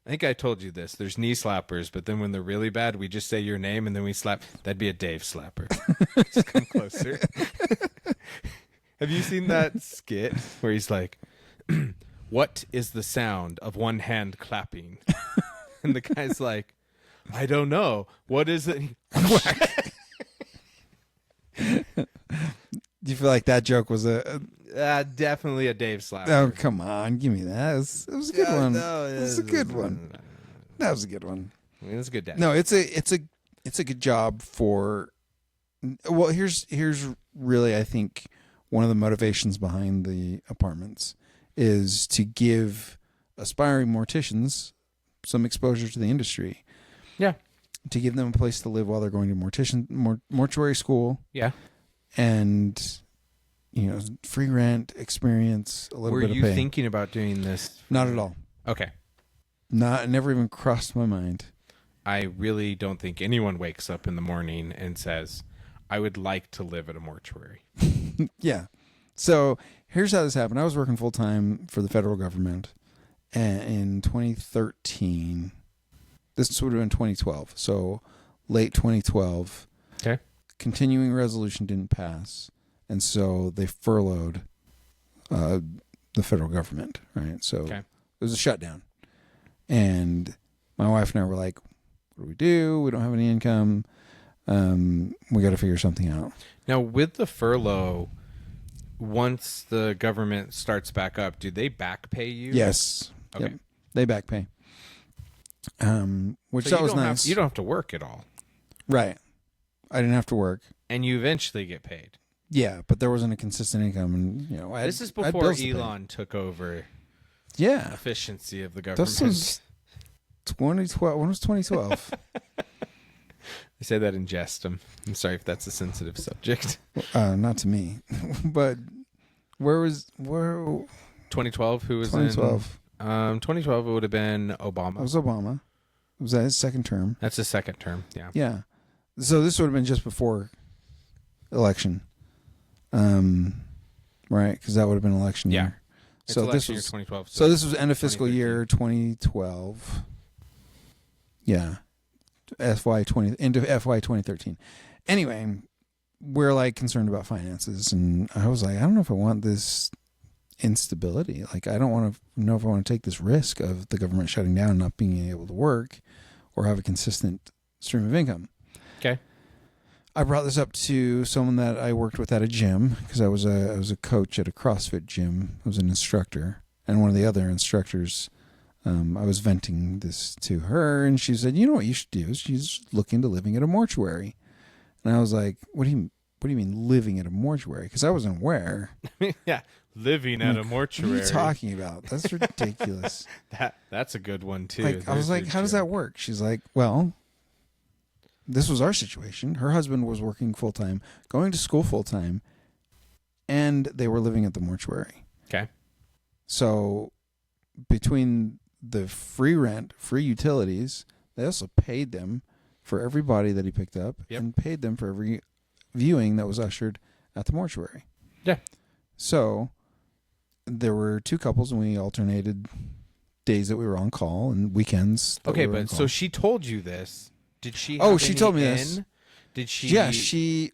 B: I think I told you this. There's knee slappers, but then when they're really bad, we just say your name and then we slap. That'd be a Dave slapper. Just come closer. Have you seen that skit where he's like, what is the sound of one hand clapping? And the guy's like, I don't know. What is it?
A: Do you feel like that joke was a
B: Definitely a Dave slapper.
A: oh, come on, give me that. It was a good one.
B: No,
A: It was a good one. That was a good one.
B: I mean, it's a good dad.
A: No, it's a good job for. Well, here's really, I think, one of the motivations behind the apartments is to give aspiring morticians some exposure to the industry.
B: Yeah.
A: To give them a place to live while they're going to mortuary school. Yeah. And, free rent, experience, a little bit of pay.
B: Were you thinking about doing this?
A: Not at all.
B: Okay.
A: It never even crossed my mind.
B: I really don't think anyone wakes up in the morning and says, I would like to live at a mortuary.
A: Yeah. So here's how this happened. I was working full time for the federal government in 2013. This would have been 2012. So late 2012.
B: Okay.
A: Continuing resolution didn't pass. And so they furloughed the federal government. Right. So it was a shutdown. And my wife and I were like, what do we do? We don't have any income. We got to figure something out.
B: Now, with the furlough, once the government starts back up, do they back pay you?
A: Yes.
B: Okay.
A: Yep. They back pay. Which
B: so
A: that was nice.
B: You don't have to work at all.
A: Right. I didn't have to work.
B: And you eventually get paid.
A: Yeah, but there wasn't a consistent income. And
B: this is before Elon took over efficiency of the government.
A: This was 2012. When was 2012?
B: I say that in jest. I'm sorry if that's a sensitive subject.
A: Not to me. But where
B: 2012, who was
A: 2012?
B: 2012, it would have been Obama.
A: It was Obama. Was that his second term?
B: That's his second term, yeah.
A: Yeah. So this would have been just before election. Right, because that would have been election year.
B: It's
A: so
B: election
A: this was
B: year 2012.
A: So this was end of fiscal year 2012. Yeah. Into FY 2013. Anyway, we're like concerned about finances, and I was like, I don't know if I want this instability. Like, I don't want to know if I want to take this risk of the government shutting down, not being able to work, or have a consistent stream of income.
B: Okay.
A: I brought this up to someone that I worked with at a gym, because I was a coach at a CrossFit gym. I was an instructor, and one of the other instructors. I was venting this to her, and she said, "You know what you should do? She's looking to living at a mortuary." And I was like, "What do you mean living at a mortuary?" Because I wasn't aware.
B: Yeah, living at a mortuary.
A: What are you talking about? That's ridiculous.
B: That's a good one too.
A: I was like, "How does that work?" She's like, "Well, this was our situation. Her husband was working full time, going to school full time, and they were living at the mortuary."
B: Okay.
A: So between the free rent, free utilities, they also paid them for every body that he picked up, and paid them for every viewing that was ushered at the mortuary.
B: Yeah.
A: So there were two couples, and we alternated days that we were on call and weekends.
B: Okay, but so she told you this. Did she?
A: She told me this.
B: Did she?
A: Yeah, she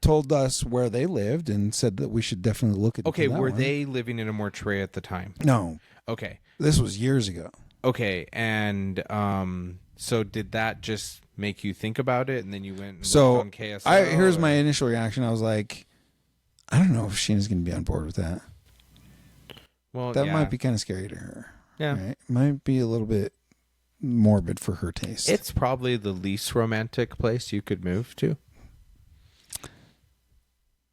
A: told us where they lived and said that we should definitely look at.
B: Okay, were they living in a mortuary at the time?
A: No.
B: Okay.
A: This was years ago.
B: Okay, and so did that just make you think about it, and then you went and looked on KSL?
A: Here's my initial reaction. I was like, I don't know if Sheena's going to be on board with that.
B: Well,
A: that might be kind of scary to her.
B: Yeah,
A: right? Might be a little bit morbid for her taste.
B: It's probably the least romantic place you could move to,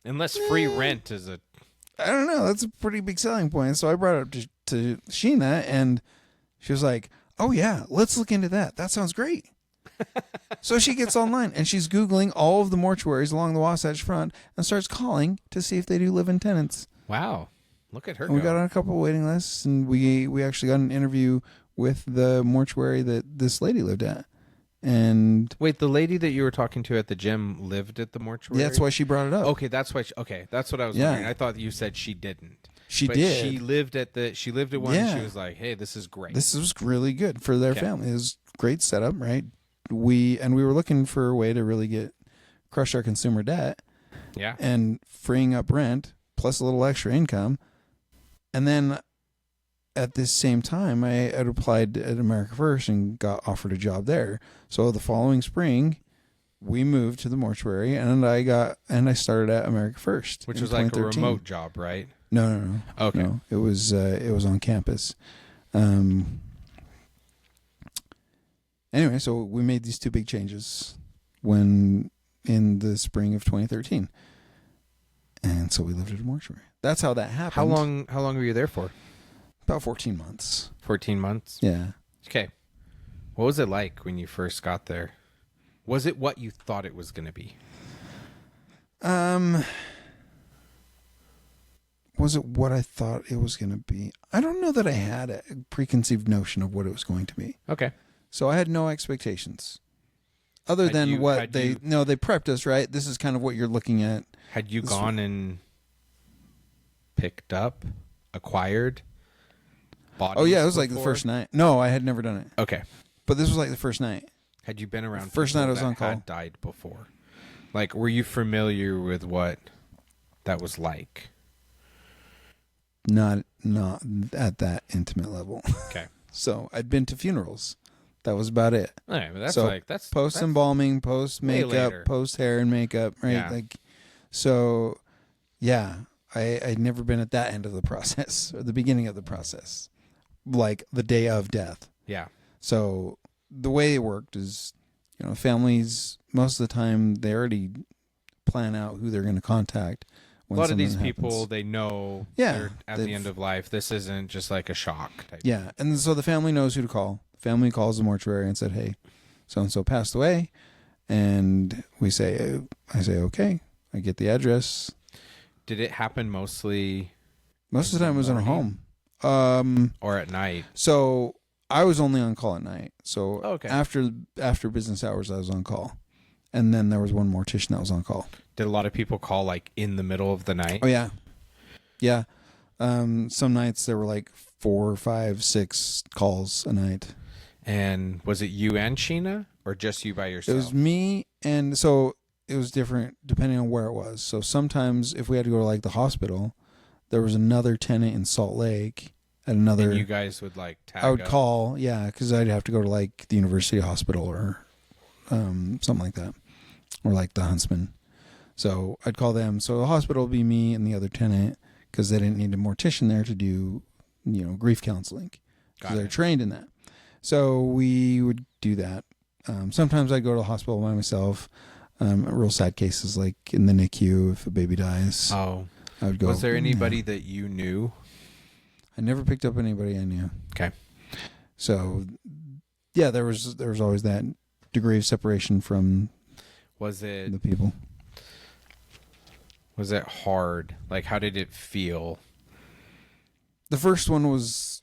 B: unless free rent is a.
A: I don't know. That's a pretty big selling point. So I brought it up to Sheena, and she was like, "Oh yeah, let's look into that. That sounds great." So she gets online and she's Googling all of the mortuaries along the Wasatch Front and starts calling to see if they do live-in tenants.
B: Wow, look at her.
A: And we got on a couple of waiting lists, and we actually got an interview with the mortuary that this lady lived at. And
B: wait, the lady that you were talking to at the gym lived at the mortuary?
A: Yeah, that's why she brought it up.
B: Okay, that's why. That's what I was wondering. I thought you said she didn't.
A: She did.
B: She lived at one. And she was like, "Hey, this is great.
A: This was really good for their family. It was great setup, right? We were looking for a way to really crush our consumer debt, and freeing up rent plus a little extra income, and then at this same time, I had applied at America First and got offered a job there. So the following spring, we moved to the mortuary, and I started at America First,
B: which was like a remote job, right?
A: No.
B: Okay.
A: No, it was on campus. Anyway, so we made these two big changes in the spring of 2013, and so we lived at a mortuary. That's how that happened.
B: How long were you there for?
A: About 14 months.
B: 14 months?
A: Yeah.
B: Okay. What was it like when you first got there? Was it what you thought it was going to be?
A: Was it what I thought it was going to be? I don't know that I had a preconceived notion of what it was going to be.
B: Okay.
A: So I had no expectations. Other than what they prepped us, right? This is kind of what you're looking at.
B: Had you gone and picked up, acquired bodies?
A: Oh, yeah, it was
B: before?
A: like the first night. No, I had never done it.
B: Okay.
A: But this was like the first night.
B: Had you been around
A: the first night I was on call?
B: Had died before? Like, were you familiar with what that was like?
A: Not at that intimate level.
B: Okay.
A: So I'd been to funerals. That was about it.
B: All right, but that's
A: post embalming, post makeup, post hair and makeup, right?
B: Yeah.
A: Like, so yeah, I'd never been at that end of the process or the beginning of the process, like the day of death.
B: Yeah.
A: So the way it worked is, families most of the time they already plan out who they're going to contact.
B: A lot of these people, they know they're at the end of life. This isn't just like a shock type.
A: Yeah, and so the family knows who to call. The family calls the mortuary and said, "Hey, so and so passed away," and I say, "Okay." I get the address.
B: Did it happen mostly?
A: Most of the time, it was in a home,
B: or at night.
A: So I was only on call at night. So
B: okay.
A: after business hours, I was on call, and then there was one mortician that was on call.
B: Did a lot of people call like in the middle of the night?
A: Oh yeah, yeah. Some nights there were like 4, 5, 6 calls a night.
B: And was it you and Sheena, or just you by yourself?
A: It was me, and so it was different depending on where it was. So sometimes if we had to go to like the hospital, there was another tenant in Salt Lake at another.
B: And you guys would like tag
A: I would
B: up?
A: call, yeah, because I'd have to go to like the University Hospital or something like that, or like the Huntsman. So I'd call them. So the hospital would be me and the other tenant because they didn't need a mortician there to do, grief counseling because they're trained in that. So we would do that. Sometimes I'd go to the hospital by myself. Real sad cases like in the NICU if a baby dies.
B: Oh,
A: I would go.
B: Was there anybody that you knew?
A: I never picked up anybody I knew.
B: Okay.
A: So yeah, there was always that degree of separation from the people.
B: Was it hard? Like, how did it feel?
A: The first one was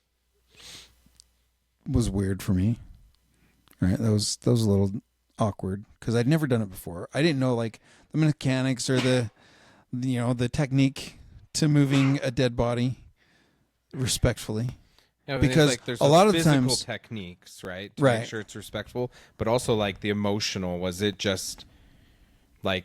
A: weird for me. Right, that was a little awkward because I'd never done it before. I didn't know like the mechanics or the technique to moving a dead body respectfully.
B: Yeah,
A: because
B: there's
A: a lot of
B: physical
A: times
B: techniques, right? To make sure it's respectful, but also like the emotional. Was it just like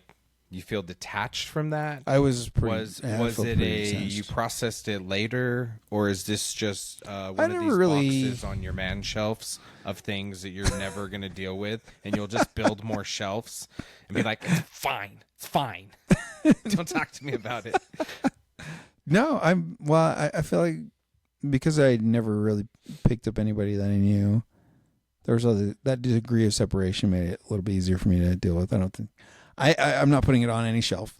B: you feel detached from that?
A: I was
B: was it you processed it later, or is this just one of these boxes on your man shelves of things that you're never going to deal with, and you'll just build more shelves and be like, it's fine. Don't talk to me about it.
A: No, I feel like because I never really picked up anybody that I knew, there was that degree of separation made it a little bit easier for me to deal with. I don't think I'm not putting it on any shelf.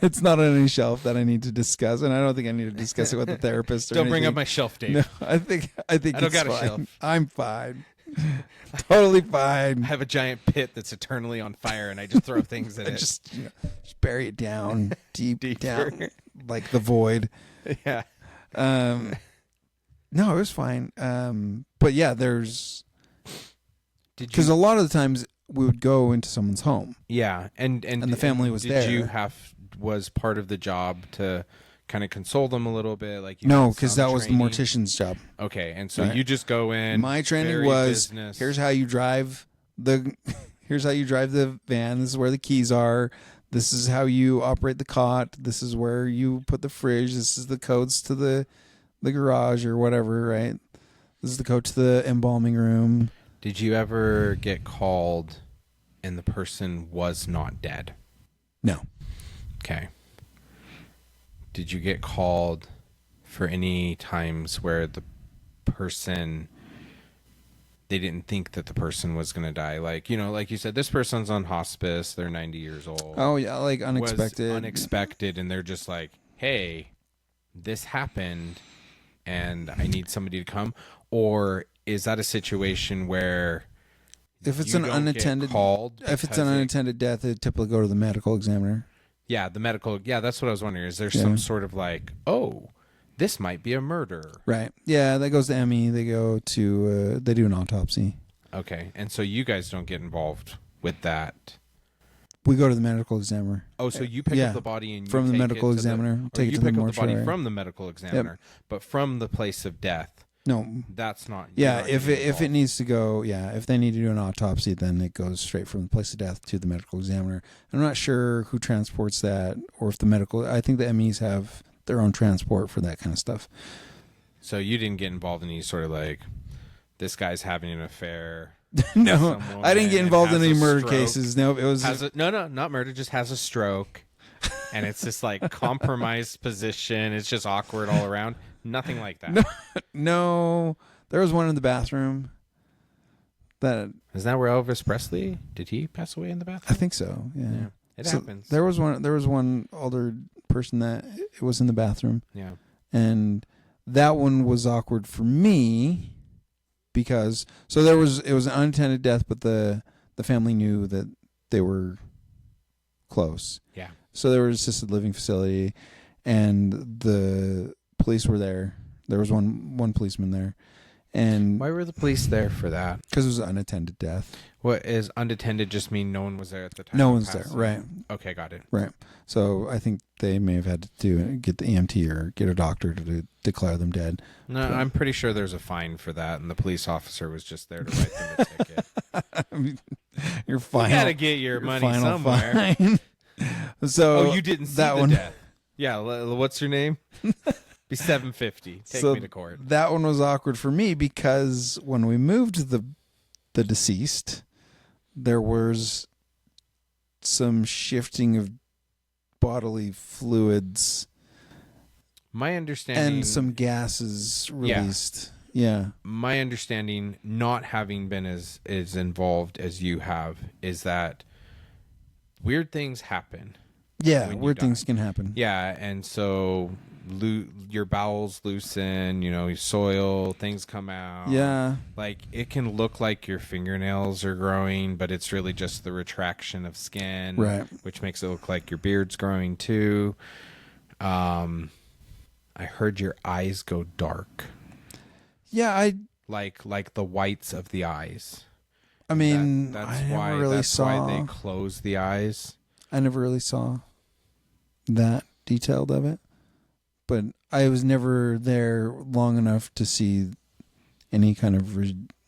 A: It's not on any shelf that I need to discuss, and I don't think I need to discuss it with a therapist.
B: Don't bring up my shelf, Dave.
A: No, I think
B: I don't got
A: fine.
B: a shelf.
A: I'm fine. Totally fine.
B: I have a giant pit that's eternally on fire, and I just throw things in it.
A: Just bury it down deeper down, like the void.
B: Yeah.
A: No, it was fine. But yeah, because a lot of the times we would go into someone's home.
B: Yeah, and
A: the family was there.
B: Did you was part of the job to kind of console them a little bit? Like
A: no, because that was the mortician's job.
B: Okay, and so you just go in.
A: My training was here's how you drive the van. This is where the keys are. This is how you operate the cot. This is where you put the fridge. This is the codes to the the garage or whatever, right? This is the go to the embalming room.
B: Did you ever get called and the person was not dead?
A: No.
B: Okay. Did you get called for any times where the person, they didn't think that the person was going to die? Like, you know, like you said, this person's on hospice. They're 90 years old.
A: Oh, yeah, like unexpected.
B: Unexpected, and they're just like, hey, this happened, and I need somebody to come? Or is that a situation where
A: if it's
B: you
A: an
B: don't
A: unattended
B: get called
A: if it's an unattended death, it typically go to the medical examiner.
B: Yeah, the medical. Yeah, that's what I was wondering. Is there some sort of like, oh, this might be a murder?
A: Right. Yeah, that goes to ME. They go to, they do an autopsy.
B: Okay. And so you guys don't get involved with that?
A: We go to the medical examiner.
B: Oh, so you pick up the body and you
A: from the
B: take
A: medical
B: it to
A: examiner.
B: Take
A: it
B: you
A: to
B: pick
A: the
B: up the body
A: mortuary.
B: from the medical examiner, but from the place of death.
A: No.
B: That's not.
A: Yeah, if it needs to go, if they need to do an autopsy, then it goes straight from the place of death to the medical examiner. I'm not sure who transports that, or if the medical. I think the MEs have their own transport for that kind of stuff.
B: So you didn't get involved in any sort of like, this guy's having an affair.
A: No, I didn't get involved in any murder
B: stroke.
A: cases. No, it was
B: not murder. Just has a stroke, and it's this like compromised position. It's just awkward all around. Nothing like that.
A: No, there was one in the bathroom.
B: Is that where Elvis Presley, did he pass away in the bathroom?
A: I think so. Yeah,
B: it happens.
A: There was one older person that it was in the bathroom.
B: Yeah,
A: and that one was awkward for me because it was an unintended death, but the family knew that they were close.
B: Yeah.
A: So there was an assisted living facility, and the police were there. There was one policeman there. And
B: why were the police there for that?
A: Because it was an unattended death.
B: What is unattended just mean no one was there at the time?
A: No one's there, right.
B: Okay, got it.
A: Right. So I think they may have had to get the EMT or get a doctor to declare them dead.
B: No, I'm pretty sure there's a fine for that, and the police officer was just there to write them a ticket.
A: I mean, your final,
B: you gotta get your money somewhere.
A: Fine. So
B: you didn't see
A: that
B: the death. Yeah, what's your name? Be $750. Take me to court.
A: That one was awkward for me because when we moved the deceased, there was some shifting of bodily fluids.
B: My understanding,
A: and some gases released. Yeah.
B: My understanding, not having been as involved as you have, is that weird things happen.
A: Yeah, weird things can happen.
B: Yeah, and so your bowels loosen, soil, things come out.
A: Yeah.
B: Like, it can look like your fingernails are growing, but it's really just the retraction of skin.
A: Right.
B: Which makes it look like your beard's growing too. I heard your eyes go dark.
A: Yeah,
B: like the whites of the eyes.
A: I mean,
B: that's
A: why
B: they close the eyes.
A: I never really saw that detailed of it. But I was never there long enough to see any kind of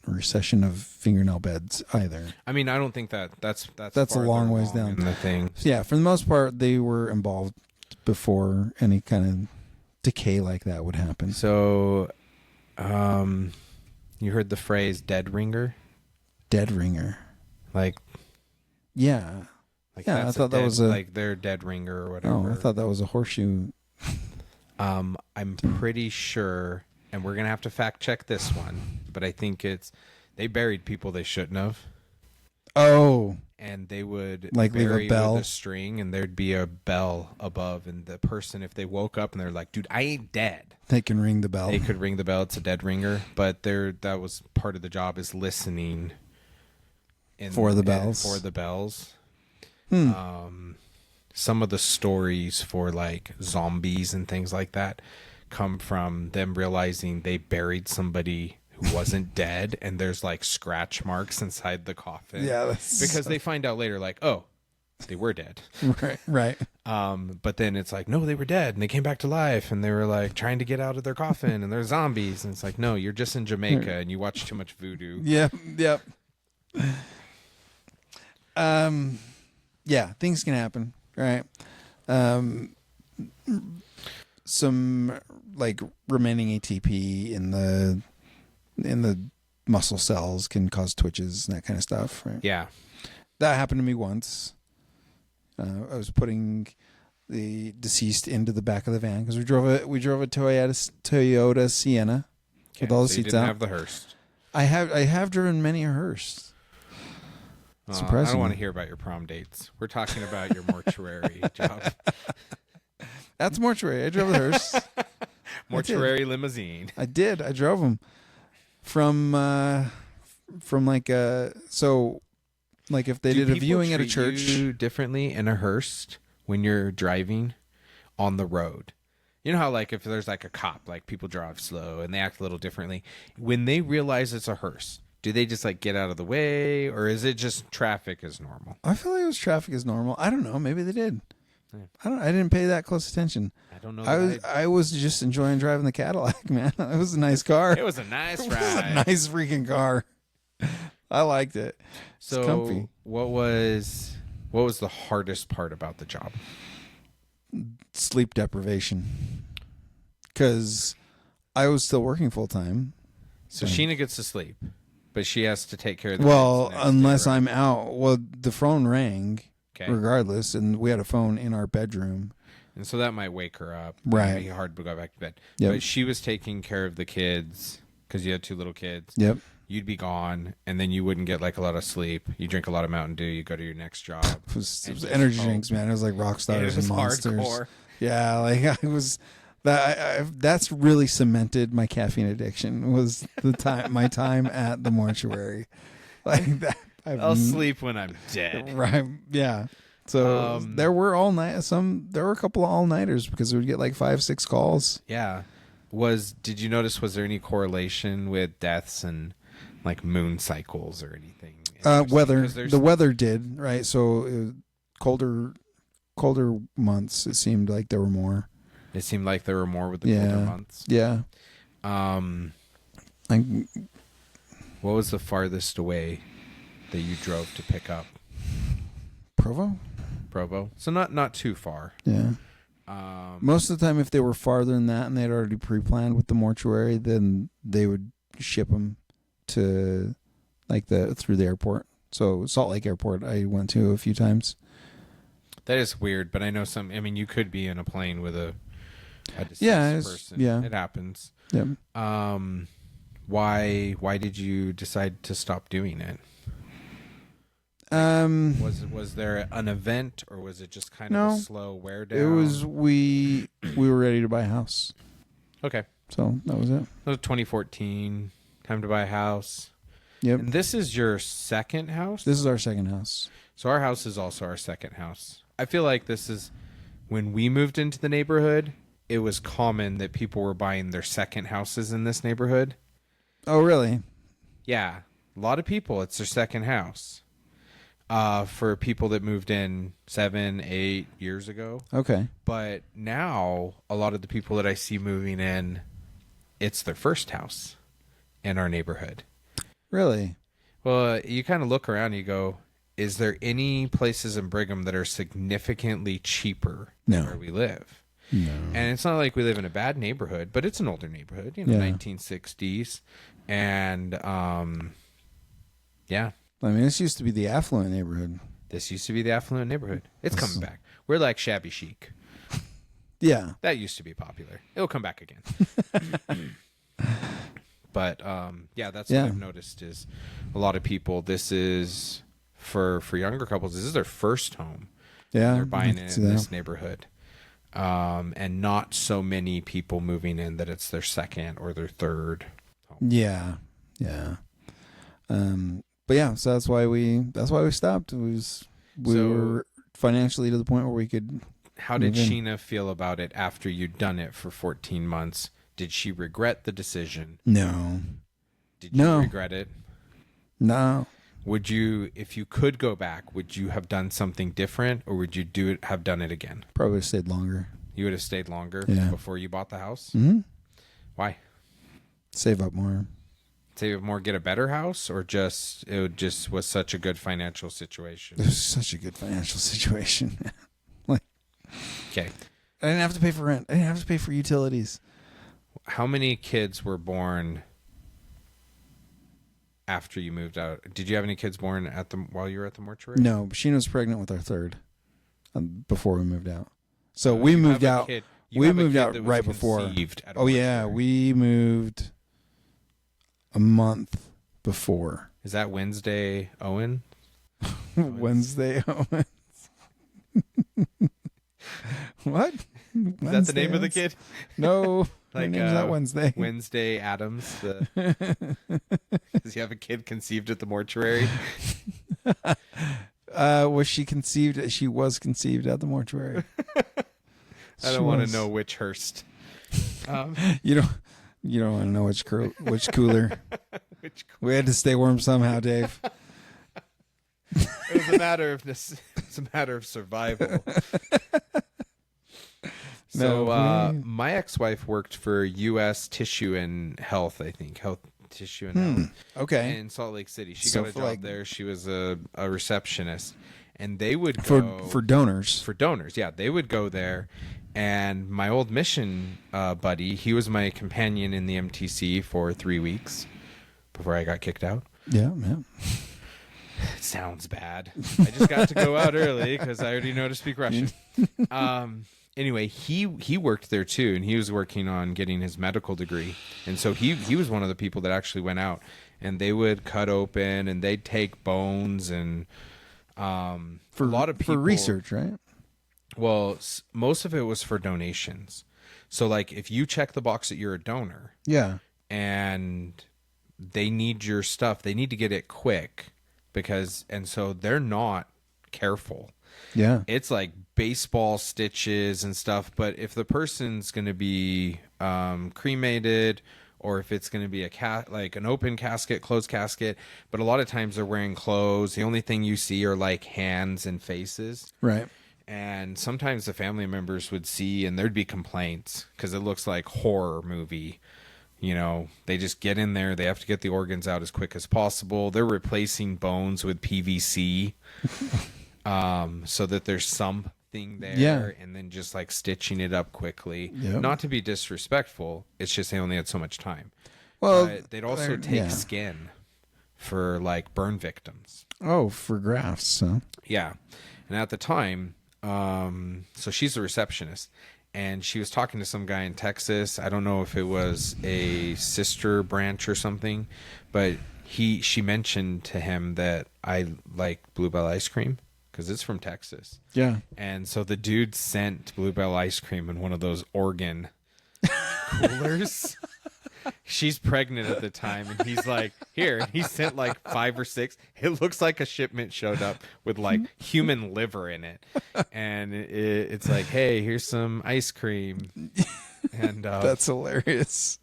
A: recession of fingernail beds either.
B: I mean, I don't think that's
A: a long ways down
B: in the thing.
A: Yeah, for the most part, they were involved before any kind of decay like that would happen.
B: So, you heard the phrase "dead ringer"?
A: Dead ringer,
B: yeah,
A: I thought that was
B: like their dead ringer or whatever.
A: Oh, I thought that was a horseshoe.
B: I'm pretty sure, and we're gonna have to fact check this one, but I think they buried people they shouldn't have.
A: Oh,
B: and they would
A: leave a bell
B: with a string, and there'd be a bell above, and the person, if they woke up and they're like, "Dude, I ain't dead,"
A: they can ring the bell.
B: They could ring the bell. It's a dead ringer, but that was part of the job, is listening
A: for the bells.
B: Some of the stories for like zombies and things like that come from them realizing they buried somebody who wasn't dead, and there's like scratch marks inside the coffin.
A: Yeah,
B: because they find out later, like, oh, they were dead.
A: Right.
B: But then it's like, no, they were dead, and they came back to life, and they were like trying to get out of their coffin, and they're zombies, and it's like, no, you're just in Jamaica and you watch too much voodoo.
A: Yep. Yeah, things can happen. Right. some like remaining ATP in the muscle cells can cause twitches and that kind of stuff. Right?
B: Yeah.
A: That happened to me once. I was putting the deceased into the back of the van because we drove a Toyota Sienna with all the
B: so
A: seats
B: you didn't
A: out.
B: have the hearse.
A: I have driven many a hearse.
B: I don't want to hear about your prom dates. We're talking about your mortuary job.
A: That's mortuary. I drove the hearse.
B: Mortuary limousine.
A: I did. I drove them from like so like if they did a viewing at a church.
B: Do you differently in a hearse when you're driving on the road? You know how like if there's like a cop, like people drive slow and they act a little differently. When they realize it's a hearse, do they just like get out of the way, or is it just traffic as normal?
A: I feel like it was traffic as normal. I don't know. Maybe they did.
B: Yeah.
A: I didn't pay that close attention.
B: I don't know.
A: I was just enjoying driving the Cadillac, man. It was a nice car.
B: It was a nice
A: It
B: ride.
A: was a nice freaking car. I liked it. It's
B: So
A: comfy.
B: what was the hardest part about the job?
A: Sleep deprivation. Because I was still working full time.
B: So Sheena gets to sleep, but she has to take care of the
A: Well,
B: kids the next
A: unless
B: day, right?
A: I'm out. Well, the phone rang
B: Okay.
A: regardless, and we had a phone in our bedroom.
B: And so that might wake her up.
A: Right.
B: It might be hard to go back to bed.
A: Yep.
B: But she was taking care of the kids because you had 2 little kids.
A: Yep.
B: You'd be gone, and then you wouldn't get like a lot of sleep. You drink a lot of Mountain Dew. You go to your next job.
A: It was
B: And just
A: energy
B: hope.
A: drinks, man. It was like rock stars
B: It was
A: and monsters.
B: hardcore.
A: Yeah, like I was that. That's really cemented my caffeine addiction. Was my time at the mortuary, like that.
B: I'll sleep when I'm dead.
A: Right. Yeah. So there were there were a couple of all nighters because we would get like 5-6 calls.
B: Yeah. Did you notice, was there any correlation with deaths and like moon cycles or anything?
A: Weather. The weather did, right? So colder months, it seemed like there were more.
B: It seemed like there were more with the colder months.
A: Yeah.
B: What was the farthest away that you drove to pick up? Provo. So not too far.
A: Yeah. Most of the time, if they were farther than that and they'd already pre-planned with the mortuary, then they would ship them to through the airport. So Salt Lake Airport, I went to a few times.
B: That is weird, but I know you could be in a plane with a deceased person.
A: Yeah.
B: It happens.
A: Yep.
B: Why did you decide to stop doing it? Was there an event, or was it just kind of a slow wear down?
A: It was we were ready to buy a house.
B: Okay.
A: So that was it.
B: That was 2014. Time to buy a house.
A: Yep.
B: And this is your second house?
A: This is our second house.
B: So our house is also our second house. I feel like this is when we moved into the neighborhood, it was common that people were buying their second houses in this neighborhood.
A: Oh, really?
B: Yeah. A lot of people, it's their second house. For people that moved in 7-8 years ago.
A: Okay.
B: But now, a lot of the people that I see moving in, it's their first house in our neighborhood.
A: Really?
B: Well, you kind of look around and you go, is there any places in Brigham that are significantly cheaper than where we live?
A: No.
B: And it's not like we live in a bad neighborhood, but it's an older neighborhood, 1960s. And, yeah.
A: I mean, this used to be the affluent neighborhood.
B: This used to be the affluent neighborhood. It's coming back. We're like shabby chic.
A: Yeah.
B: That used to be popular. It'll come back again. But, that's what I've noticed is a lot of people, this is, for younger couples, this is their first home.
A: Yeah.
B: They're buying it in this neighborhood. And not so many people moving in that it's their second or their third home.
A: Yeah. Yeah. But yeah, so that's why we stopped. We were financially to the point where we could.
B: How did Sheena feel about it after you'd done it for 14 months? Did she regret the decision?
A: No.
B: Did you regret it?
A: No.
B: Would you, if you could go back, would you have done something different, or would you have done it again?
A: Probably stayed longer.
B: You would have stayed longer before you bought the house?
A: Mm-hmm.
B: Why?
A: Save up more.
B: Save more, get a better house, or it just was such a good financial situation?
A: It was such a good financial situation.
B: Okay.
A: I didn't have to pay for rent. I didn't have to pay for utilities.
B: How many kids were born after you moved out? Did you have any kids born while you were at the mortuary?
A: No, Sheena was pregnant with our third before we moved out. So we moved out. We moved out right before. Oh yeah, we moved a month before.
B: Is that Wednesday Owen?
A: Wednesday Owens. What?
B: Is that the name of the kid?
A: No, her name's not Wednesday.
B: Wednesday Adams. Does he have a kid conceived at the mortuary?
A: Was she conceived? She was conceived at the mortuary.
B: I don't want to know which Hearst.
A: You don't want to know which cooler. We had to stay warm somehow, Dave.
B: It was a matter of survival. So my ex-wife worked for U.S. Tissue and Health, I think. Tissue and Health.
A: Okay.
B: In Salt Lake City. She got a job there. She was a receptionist. And they would go...
A: For donors.
B: For donors, yeah. They would go there. And my old mission buddy, he was my companion in the MTC for 3 weeks before I got kicked out.
A: Yeah.
B: It sounds bad. I just got to go out early because I already know to speak Russian. Anyway, he worked there too, and he was working on getting his medical degree. And so he was one of the people that actually went out, and they would cut open, and they'd take bones, and for a lot of people...
A: For research, right?
B: Well, most of it was for donations. So, like, if you check the box that you're a donor...
A: Yeah.
B: And they need your stuff, they need to get it quick. And so they're not careful.
A: Yeah.
B: It's like baseball stitches and stuff. But if the person's going to be cremated, or if it's going to be like an open casket, closed casket, but a lot of times they're wearing clothes. The only thing you see are like hands and faces.
A: Right.
B: And sometimes the family members would see, and there'd be complaints because it looks like horror movie. You know, they just get in there. They have to get the organs out as quick as possible. They're replacing bones with PVC so that there's something there, and then just like stitching it up quickly. Yep. Not to be disrespectful. It's just they only had so much time. Well, but they'd also take skin for like burn victims.
A: Oh, for grafts, huh?
B: Yeah. And at the time, so she's a receptionist. And she was talking to some guy in Texas. I don't know if it was a sister branch or something, but she mentioned to him that I like Bluebell ice cream because it's from Texas.
A: Yeah. And
B: so the dude sent Bluebell ice cream in one of those organ coolers. She's pregnant at the time, and he's like, here. And he sent like 5 or 6. It looks like a shipment showed up with like human liver in it. And it's like, hey, here's some ice cream. And
A: that's hilarious.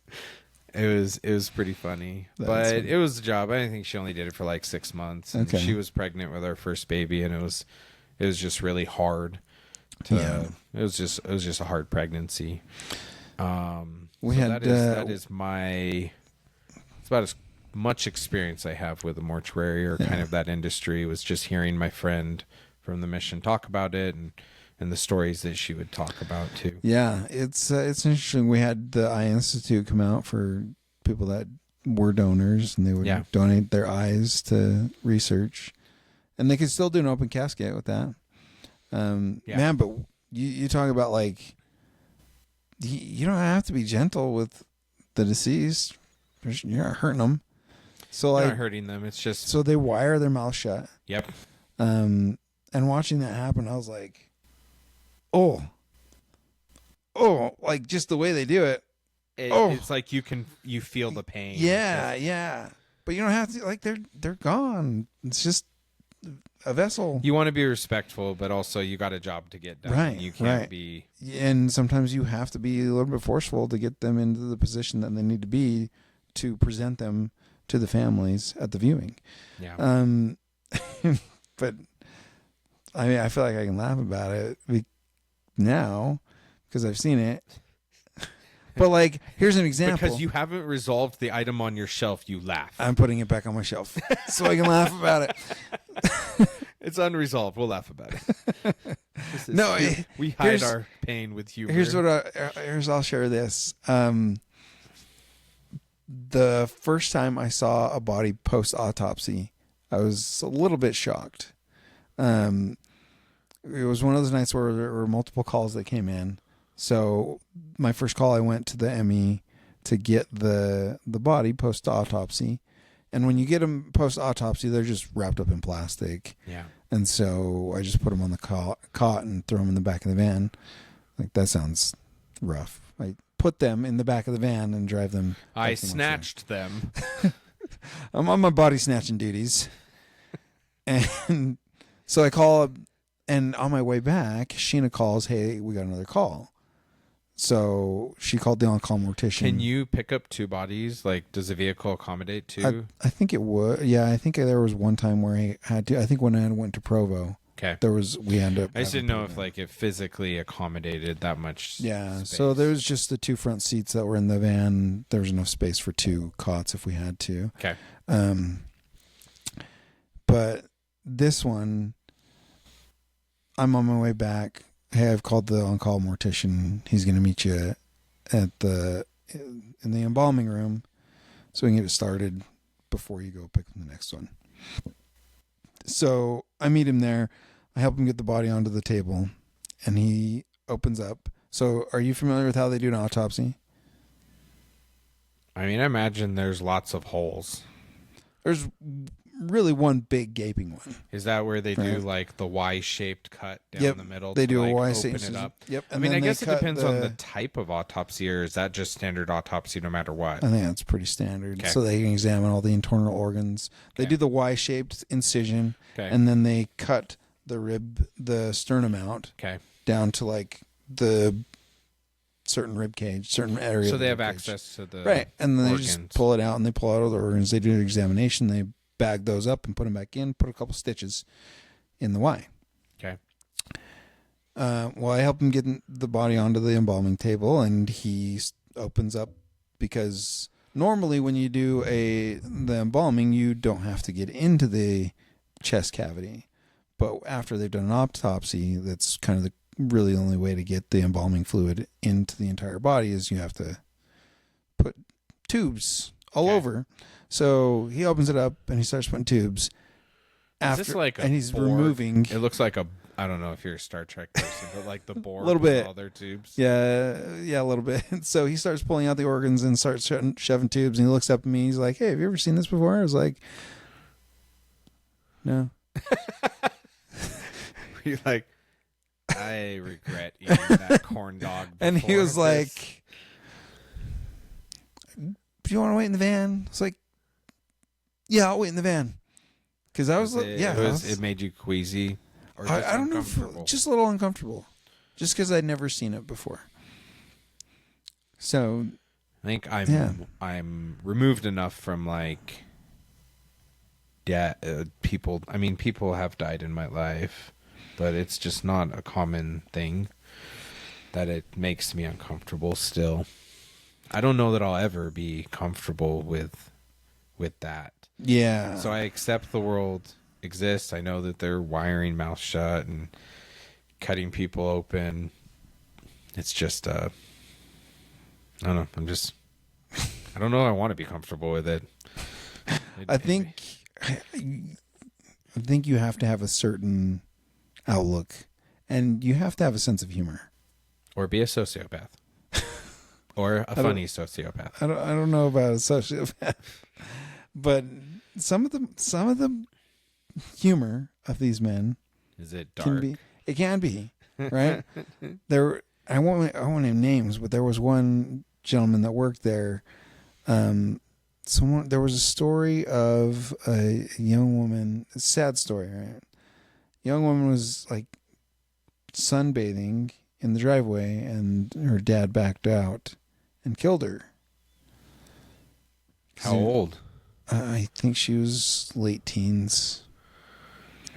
B: It was pretty funny. But it was a job. I think she only did it for like 6 months. And she was pregnant with our first baby, and it was just really hard. It was just a hard pregnancy. It's about as much experience I have with the mortuary or kind of that industry was just hearing my friend from the mission talk about it and the stories that she would talk about too.
A: Yeah, it's interesting. We had the Eye Institute come out for people that were donors, and they would donate their eyes to research, and they could still do an open casket with that. Man, but you talk about like. You don't have to be gentle with the deceased. You're not hurting them. So like,
B: you're not hurting them. It's just
A: so they wire their mouth shut.
B: Yep.
A: And watching that happen, I was like, oh, like just the way they do it.
B: It's like you feel the pain.
A: Yeah. But you don't have to. Like they're gone. It's just a vessel.
B: You want to be respectful, but also you got a job to get done.
A: Right.
B: You can't be.
A: And sometimes you have to be a little bit forceful to get them into the position that they need to be to present them to the families at the viewing.
B: Yeah.
A: But I mean, I feel like I can laugh about it now because I've seen it. But like, here's an example.
B: Because you haven't resolved the item on your shelf, you laugh.
A: I'm putting it back on my shelf so I can laugh about it.
B: It's unresolved. We'll laugh about it.
A: No,
B: we hide our pain with humor.
A: I'll share this. The first time I saw a body post autopsy, I was a little bit shocked. It was one of those nights where there were multiple calls that came in. So my first call, I went to the ME to get the body post autopsy. And when you get them post autopsy, they're just wrapped up in plastic.
B: Yeah.
A: And so I just put them on the cot and throw them in the back of the van. Like, that sounds rough. I put them in the back of the van and drive them.
B: I snatched them.
A: I'm on my body snatching duties. And so I call up, and on my way back, Sheena calls, hey, we got another call. So she called the on-call mortician.
B: Can you pick up two bodies? Like, does the vehicle accommodate two?
A: I think it would. Yeah, I think there was one time where he had to. I think when I went to Provo,
B: okay,
A: we ended up.
B: I just didn't know if like it physically accommodated that much.
A: Yeah,
B: space.
A: so there was just the two front seats that were in the van. There was enough space for two cots if we had to.
B: Okay.
A: But this one, I'm on my way back. Hey, I've called the on-call mortician. He's going to meet you in the embalming room so we can get it started before you go pick up the next one. So I meet him there. I help him get the body onto the table, and he opens up. So are you familiar with how they do an autopsy?
B: I mean, I imagine there's lots of holes.
A: There's really one big gaping one.
B: Is that where they do like the Y-shaped cut down the middle?
A: They do
B: like
A: a Y-shaped
B: open it up.
A: Yep.
B: I mean, I guess it depends on the type of autopsy, or is that just standard autopsy no matter what?
A: I think that's pretty standard.
B: Okay.
A: So they can examine all the internal organs. They do the Y-shaped incision,
B: okay,
A: and then they cut the sternum out,
B: okay,
A: down to like the certain rib cage, certain area.
B: So they have access to the
A: right, and then
B: organs.
A: they just pull it out, and they pull out all the organs. They do an examination. They bag those up and put them back in. Put a couple stitches in the Y.
B: Okay.
A: Well, I help him get the body onto the embalming table, and he opens up because normally when you do the embalming, you don't have to get into the chest cavity. But after they've done an autopsy, that's kind of the really only way to get the embalming fluid into the entire body is you have to put tubes all over. So he opens it up and he starts putting tubes.
B: Is this like
A: and he's
B: Borg?
A: removing.
B: It looks like I don't know if you're a Star Trek person, but like the Borg,
A: a little bit,
B: with all their tubes.
A: Yeah, a little bit. So he starts pulling out the organs and starts shoving tubes. And he looks up at me. He's like, "Hey, have you ever seen this before?" I was like, "No."
B: You're like, I regret eating that corn dog.
A: And he was
B: this.
A: like, "Do you want to wait in the van?" It's like, "Yeah, I'll wait in the van." Because I was like,
B: it made you queasy. Or just
A: I don't know, just a little uncomfortable, just because I'd never seen it before. So
B: I think I'm removed enough from like people. I mean, people have died in my life, but it's just not a common thing that it makes me uncomfortable still. I don't know that I'll ever be comfortable with that.
A: Yeah.
B: So I accept the world exists. I know that they're wiring mouth shut and cutting people open. It's just I don't know. I don't know. I want to be comfortable with it.
A: I think you have to have a certain outlook, and you have to have a sense of humor,
B: or be a sociopath, or a funny sociopath.
A: I don't know about a sociopath, but some of the humor of these men
B: is it dark?
A: It can be right. I won't name names, but there was one gentleman that worked there. There was a story of a young woman, a sad story, right? Young woman was like sunbathing in the driveway, and her dad backed out and killed her.
B: How old?
A: I think she was late teens.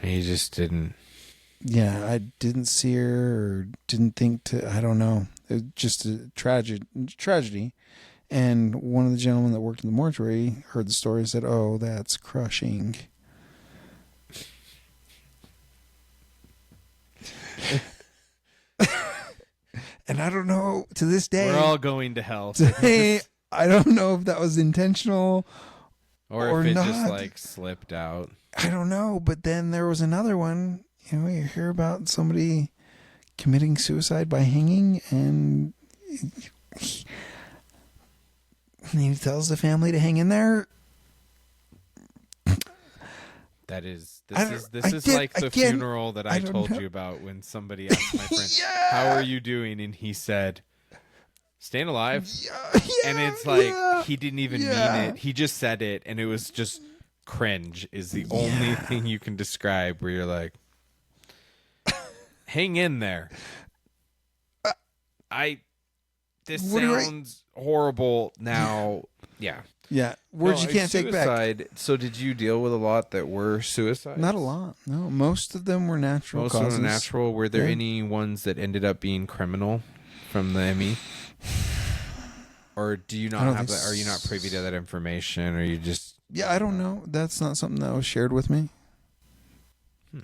B: He just didn't.
A: Yeah, I didn't see her or didn't think to. I don't know. It was just a tragedy. And one of the gentlemen that worked in the mortuary heard the story and said, "Oh, that's crushing." And I don't know to this day.
B: We're all going to hell.
A: Today, I don't know if that was intentional
B: or if it
A: not.
B: just like slipped out.
A: I don't know. But then there was another one. You know, you hear about somebody committing suicide by hanging, and he tells the family to hang in there.
B: This is like the funeral that I told you about when somebody asked my friend, "How are you doing?" and he said, "Staying alive." And it's like he didn't even mean it. He just said it, and it was just cringe. Is the only thing you can describe where you're like, "Hang in there." This sounds horrible now. Yeah.
A: Yeah, words you can't take back.
B: So did you deal with a lot that were suicides?
A: Not a lot. No, most of them were natural causes.
B: Most of them were natural. Were there any ones that ended up being criminal from the ME? Or do you not have that? Are you not privy to that information? Or you just...
A: Yeah, I don't know. That's not something that was shared with me.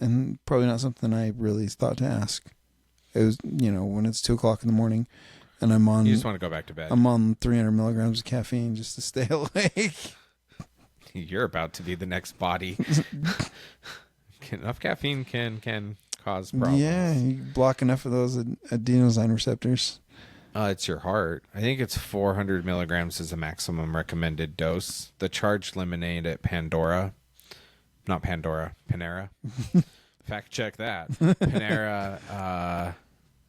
A: And probably not something I really thought to ask. It was, when it's 2 o'clock in the morning and I'm on...
B: You just want to go back to bed.
A: I'm on 300 milligrams of caffeine just to stay awake.
B: You're about to be the next body. Enough caffeine can cause problems.
A: Yeah, you block enough of those adenosine receptors.
B: It's your heart. I think it's 400 milligrams is the maximum recommended dose. The charged lemonade at Panera. Fact check that. Panera,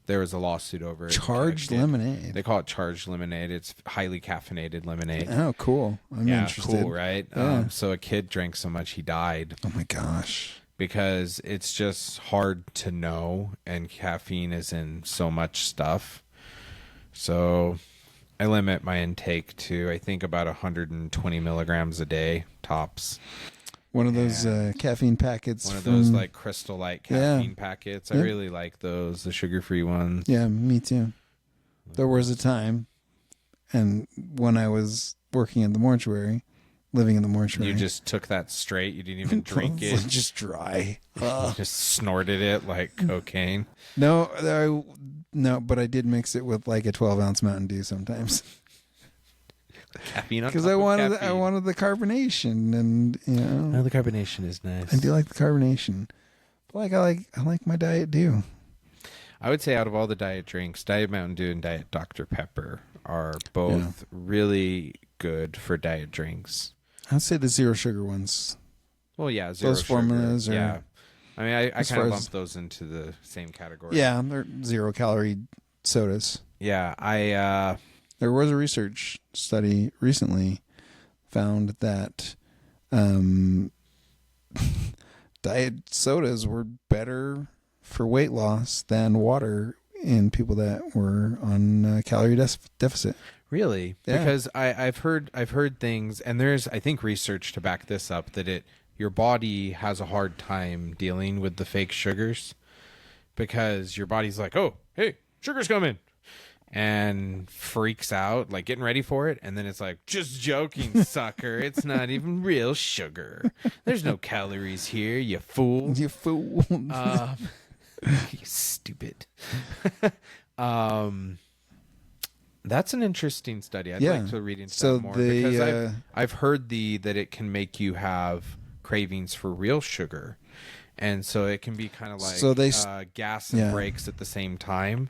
B: there was a lawsuit over it.
A: Charged lemonade.
B: They call it charged lemonade. It's highly caffeinated lemonade.
A: Oh, cool. I'm interested.
B: Cool, right?
A: Yeah.
B: So a kid drank so much he died.
A: Oh my gosh.
B: Because it's just hard to know, and caffeine is in so much stuff. So I limit my intake to, I think, about 120 milligrams a day, tops.
A: One of those caffeine packets.
B: One of those like Crystal Light caffeine packets. I really like those, the sugar-free ones.
A: Yeah, me too. There was a time, and when I was working in the mortuary, living in the mortuary.
B: You just took that straight? You didn't even drink it?
A: Just dry.
B: You just snorted it like cocaine?
A: No, but I did mix it with like a 12-ounce Mountain Dew sometimes.
B: Caffeine on
A: because I wanted the carbonation, and
B: the carbonation is nice.
A: I do like the carbonation, but I like my Diet Dew.
B: I would say out of all the diet drinks, Diet Mountain Dew and Diet Dr. Pepper are both really good for diet drinks.
A: I'd say the zero sugar ones.
B: Well, yeah, zero
A: those
B: sugar.
A: Formulas are.
B: I mean, I kind of lump those into the same category.
A: Yeah, they're 0-calorie sodas.
B: Yeah,
A: there was a research study recently found that diet sodas were better for weight loss than water in people that were on calorie deficit.
B: Really? Yeah. Because I've heard things, and there's, I think, research to back this up, that your body has a hard time dealing with the fake sugars, because your body's like, oh, hey, sugar's coming, and freaks out, like getting ready for it, and then it's like, just joking, sucker. It's not even real sugar. There's no calories here, you fool.
A: You fool.
B: You stupid. That's an interesting study. I'd like to read into that more, because I've heard that it can make you have cravings for real sugar, and so it can be kind of like gas and brakes at the same time.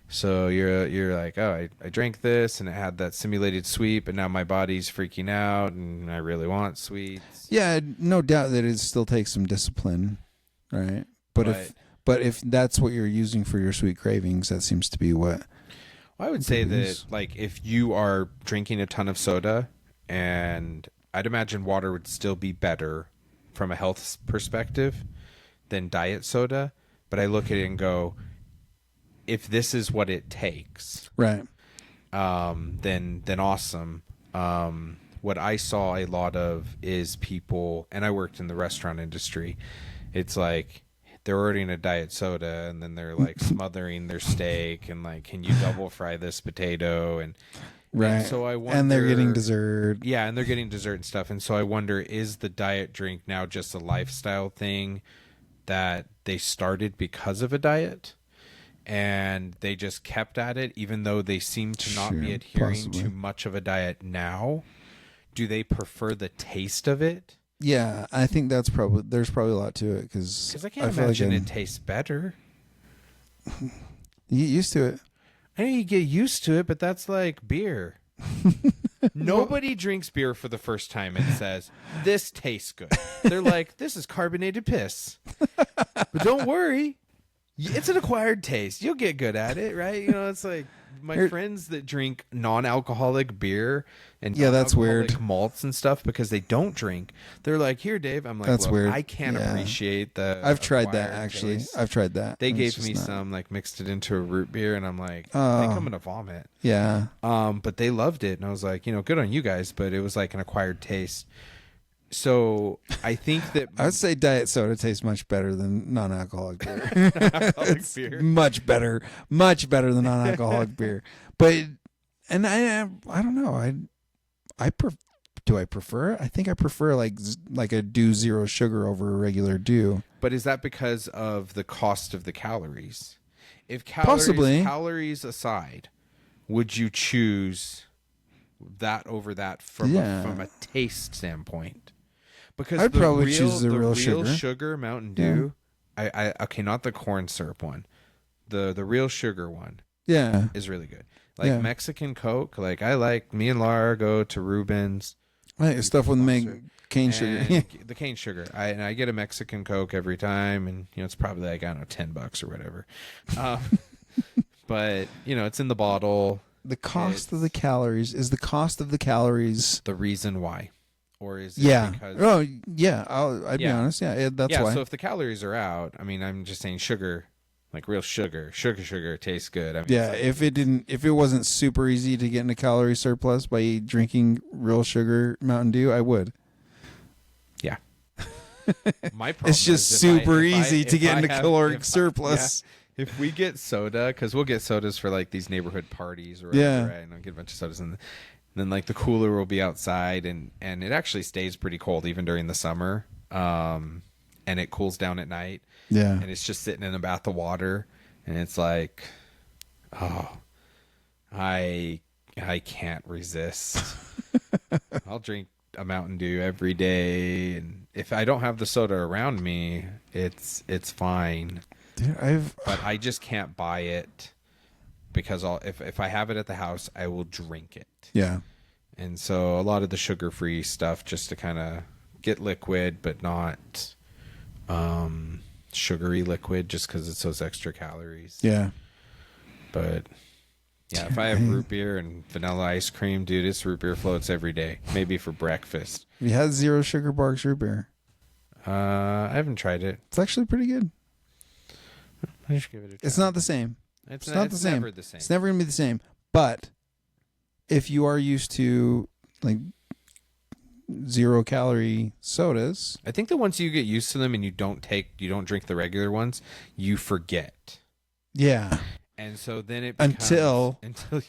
B: So you're like, oh, I drank this and it had that simulated sweet, but now my body's freaking out and I really want sweets.
A: Yeah, no doubt that it still takes some discipline, right? But if that's what you're using for your sweet cravings, that seems to be what.
B: I would say that, like, if you are drinking a ton of soda, and I'd imagine water would still be better from a health perspective than diet soda, but I look at it and go, if this is what it takes,
A: right?
B: Then awesome. What I saw a lot of is people, and I worked in the restaurant industry. It's like they're ordering a diet soda, and then they're like smothering their steak, and like, can you double fry this potato? And
A: right.
B: And so I wonder,
A: and they're getting dessert.
B: Yeah, and they're getting dessert and stuff. And so I wonder, is the diet drink now just a lifestyle thing, that they started because of a diet and they just kept at it, even though they seem to not be adhering to much of a diet now. Do they prefer the taste of it?
A: Yeah, I think there's probably a lot to it because
B: I can't imagine it tastes better.
A: You get used to it.
B: I know you get used to it, but that's like beer. Nobody drinks beer for the first time and says, this tastes good. They're like, this is carbonated piss. But don't worry. It's an acquired taste. You'll get good at it, right? You know, it's like my friends that drink non-alcoholic beer and
A: that's weird.
B: malts and stuff because they don't drink. They're like, here, Dave. I'm like,
A: that's weird.
B: I can't appreciate the
A: I've tried that, actually.
B: Taste.
A: I've tried that.
B: They gave me some, like, mixed it into a root beer, and I'm like, I think I'm going to vomit.
A: Yeah.
B: But they loved it, and I was like, good on you guys, but it was like an acquired taste. So I think that
A: I would say diet soda tastes much better than non-alcoholic beer.
B: non-alcoholic beer.
A: Much better than non-alcoholic beer. But I don't know. Do I prefer it? I think I prefer like a Dew Zero Sugar over a regular Dew.
B: But is that because of the cost of the calories? If
A: Possibly.
B: Calories aside, would you choose that over that from a taste standpoint? Because
A: I'd probably choose the real
B: sugar Mountain Dew. Yeah. I not the corn syrup one. The real sugar one.
A: Yeah,
B: is really good. Like Mexican Coke. Like me and Laura go to Reuben's.
A: Right, stuff with cane sugar.
B: The cane sugar. I get a Mexican Coke every time, and it's probably like, I don't know, $10 or whatever. But it's in the bottle.
A: The cost of the calories is the cost of the calories.
B: The reason why. Or is it because...
A: Oh, yeah. I'd be honest. Yeah, that's why.
B: So if the calories are out, I mean, I'm just saying sugar, like real sugar tastes good. I mean,
A: if it wasn't super easy to get into calorie surplus by drinking real sugar Mountain Dew, I would.
B: Yeah. My problem
A: it's just super easy to get into caloric surplus.
B: If we get soda, because we'll get sodas for like these neighborhood parties or whatever, right? And I'll get a bunch of sodas and then like the cooler will be outside and it actually stays pretty cold even during the summer. And it cools down at night.
A: Yeah.
B: And it's just sitting in a bath of water and it's like, I can't resist. I'll drink a Mountain Dew every day, and if I don't have the soda around me, it's fine.
A: Dude,
B: but I just can't buy it because if I have it at the house, I will drink it.
A: Yeah.
B: And so a lot of the sugar-free stuff just to kind of get liquid, but not sugary liquid, just because it's those extra calories.
A: Yeah.
B: But yeah, if I have root beer and vanilla ice cream, dude, it's root beer floats every day. Maybe for breakfast.
A: Have you had Zero Sugar Barks root beer?
B: I haven't tried it.
A: It's actually pretty good.
B: I should give it a try.
A: It's not the same.
B: It's
A: not the same.
B: Never the same.
A: It's never going to be the same. But if you are used to like 0-calorie sodas,
B: I think that once you get used to them and you don't drink the regular ones, you forget.
A: Yeah.
B: And so then it becomes,
A: until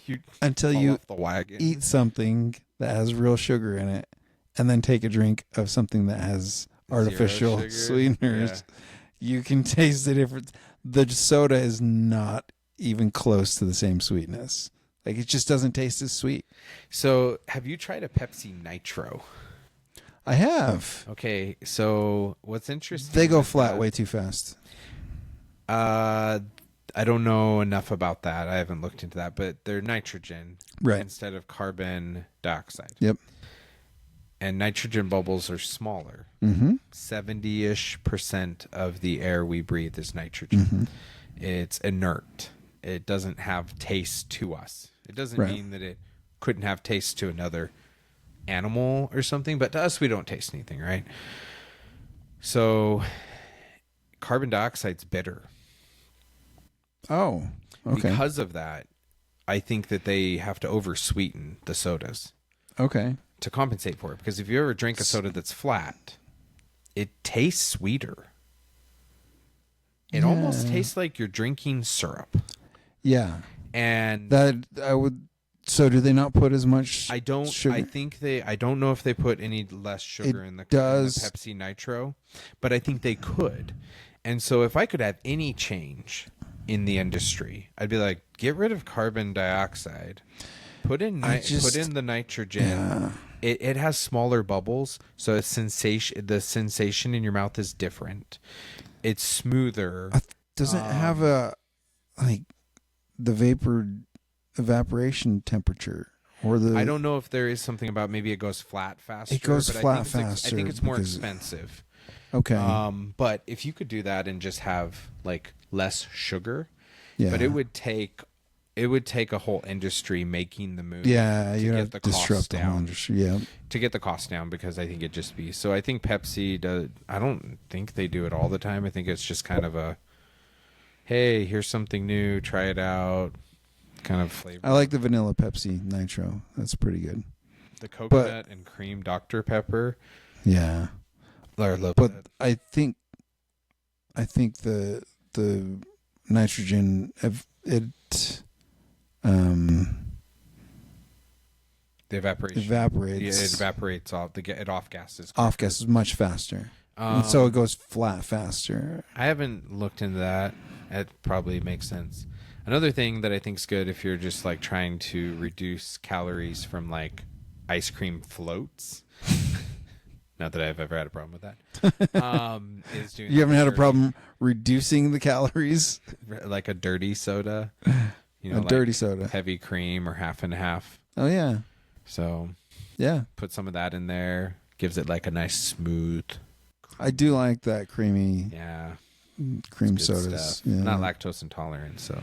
A: you
B: off the wagon.
A: Eat something that has real sugar in it and then take a drink of something that has artificial sweeteners. Yeah. You can taste the difference. The soda is not even close to the same sweetness. Like, it just doesn't taste as sweet. So,
B: have you tried a Pepsi Nitro?
A: I have.
B: Okay, so what's interesting?
A: They go flat way too fast.
B: I don't know enough about that. I haven't looked into that, but they're nitrogen instead of carbon dioxide.
A: Yep.
B: And nitrogen bubbles are smaller. 70-ish% of the air we breathe is nitrogen. It's inert. It doesn't have taste to us. It doesn't mean that it couldn't have taste to another animal or something, but to us, we don't taste anything, right? So carbon dioxide's bitter.
A: Oh, okay.
B: Because of that, I think that they have to over-sweeten the sodas.
A: Okay.
B: To compensate for it. Because if you ever drink a soda that's flat, it tastes sweeter. It almost tastes like you're drinking syrup.
A: Yeah.
B: And
A: that I would. So do they not put as much sugar?
B: I don't know if they put any less sugar in the Pepsi Nitro, but I think they could. And so if I could have any change in the industry, I'd be like, get rid of carbon dioxide, put in the nitrogen.
A: Yeah.
B: It has smaller bubbles, so the sensation in your mouth is different. It's smoother.
A: Does it have a the vapor evaporation temperature or the?
B: I don't know if there is something about maybe it goes flat faster.
A: It goes
B: but
A: flat
B: I think
A: faster.
B: I think it's more expensive.
A: Okay.
B: But if you could do that and just have like less sugar,
A: yeah.
B: But it would take a whole industry making the move.
A: Yeah, you
B: get
A: have
B: the
A: to
B: cost
A: disrupt the whole
B: down.
A: industry. Yeah.
B: To get the cost down, because I think it'd just be so. I think Pepsi does. I don't think they do it all the time. I think it's just kind of a, hey, here's something new, try it out, kind of flavor.
A: I like the vanilla Pepsi Nitro. That's pretty good.
B: The coconut and cream Dr. Pepper.
A: Yeah.
B: I love
A: But
B: that.
A: I think the nitrogen
B: The evaporation.
A: evaporates.
B: Yeah, it evaporates off. It off gases.
A: Off gas is much faster. And so it goes flat faster.
B: I haven't looked into that. It probably makes sense. Another thing that I think is good if you're just like trying to reduce calories from like ice cream floats. Not that I've ever had a problem with that. Is doing
A: You haven't had a
B: dirty-
A: problem reducing the calories?
B: like a dirty soda. You know,
A: A
B: like
A: dirty soda.
B: heavy cream or half and half.
A: Oh, yeah.
B: So
A: Yeah.
B: put some of that in there. Gives it like a nice smooth.
A: I do like that creamy
B: Yeah.
A: cream
B: It's good
A: sodas.
B: stuff.
A: Yeah.
B: Not lactose intolerant. So,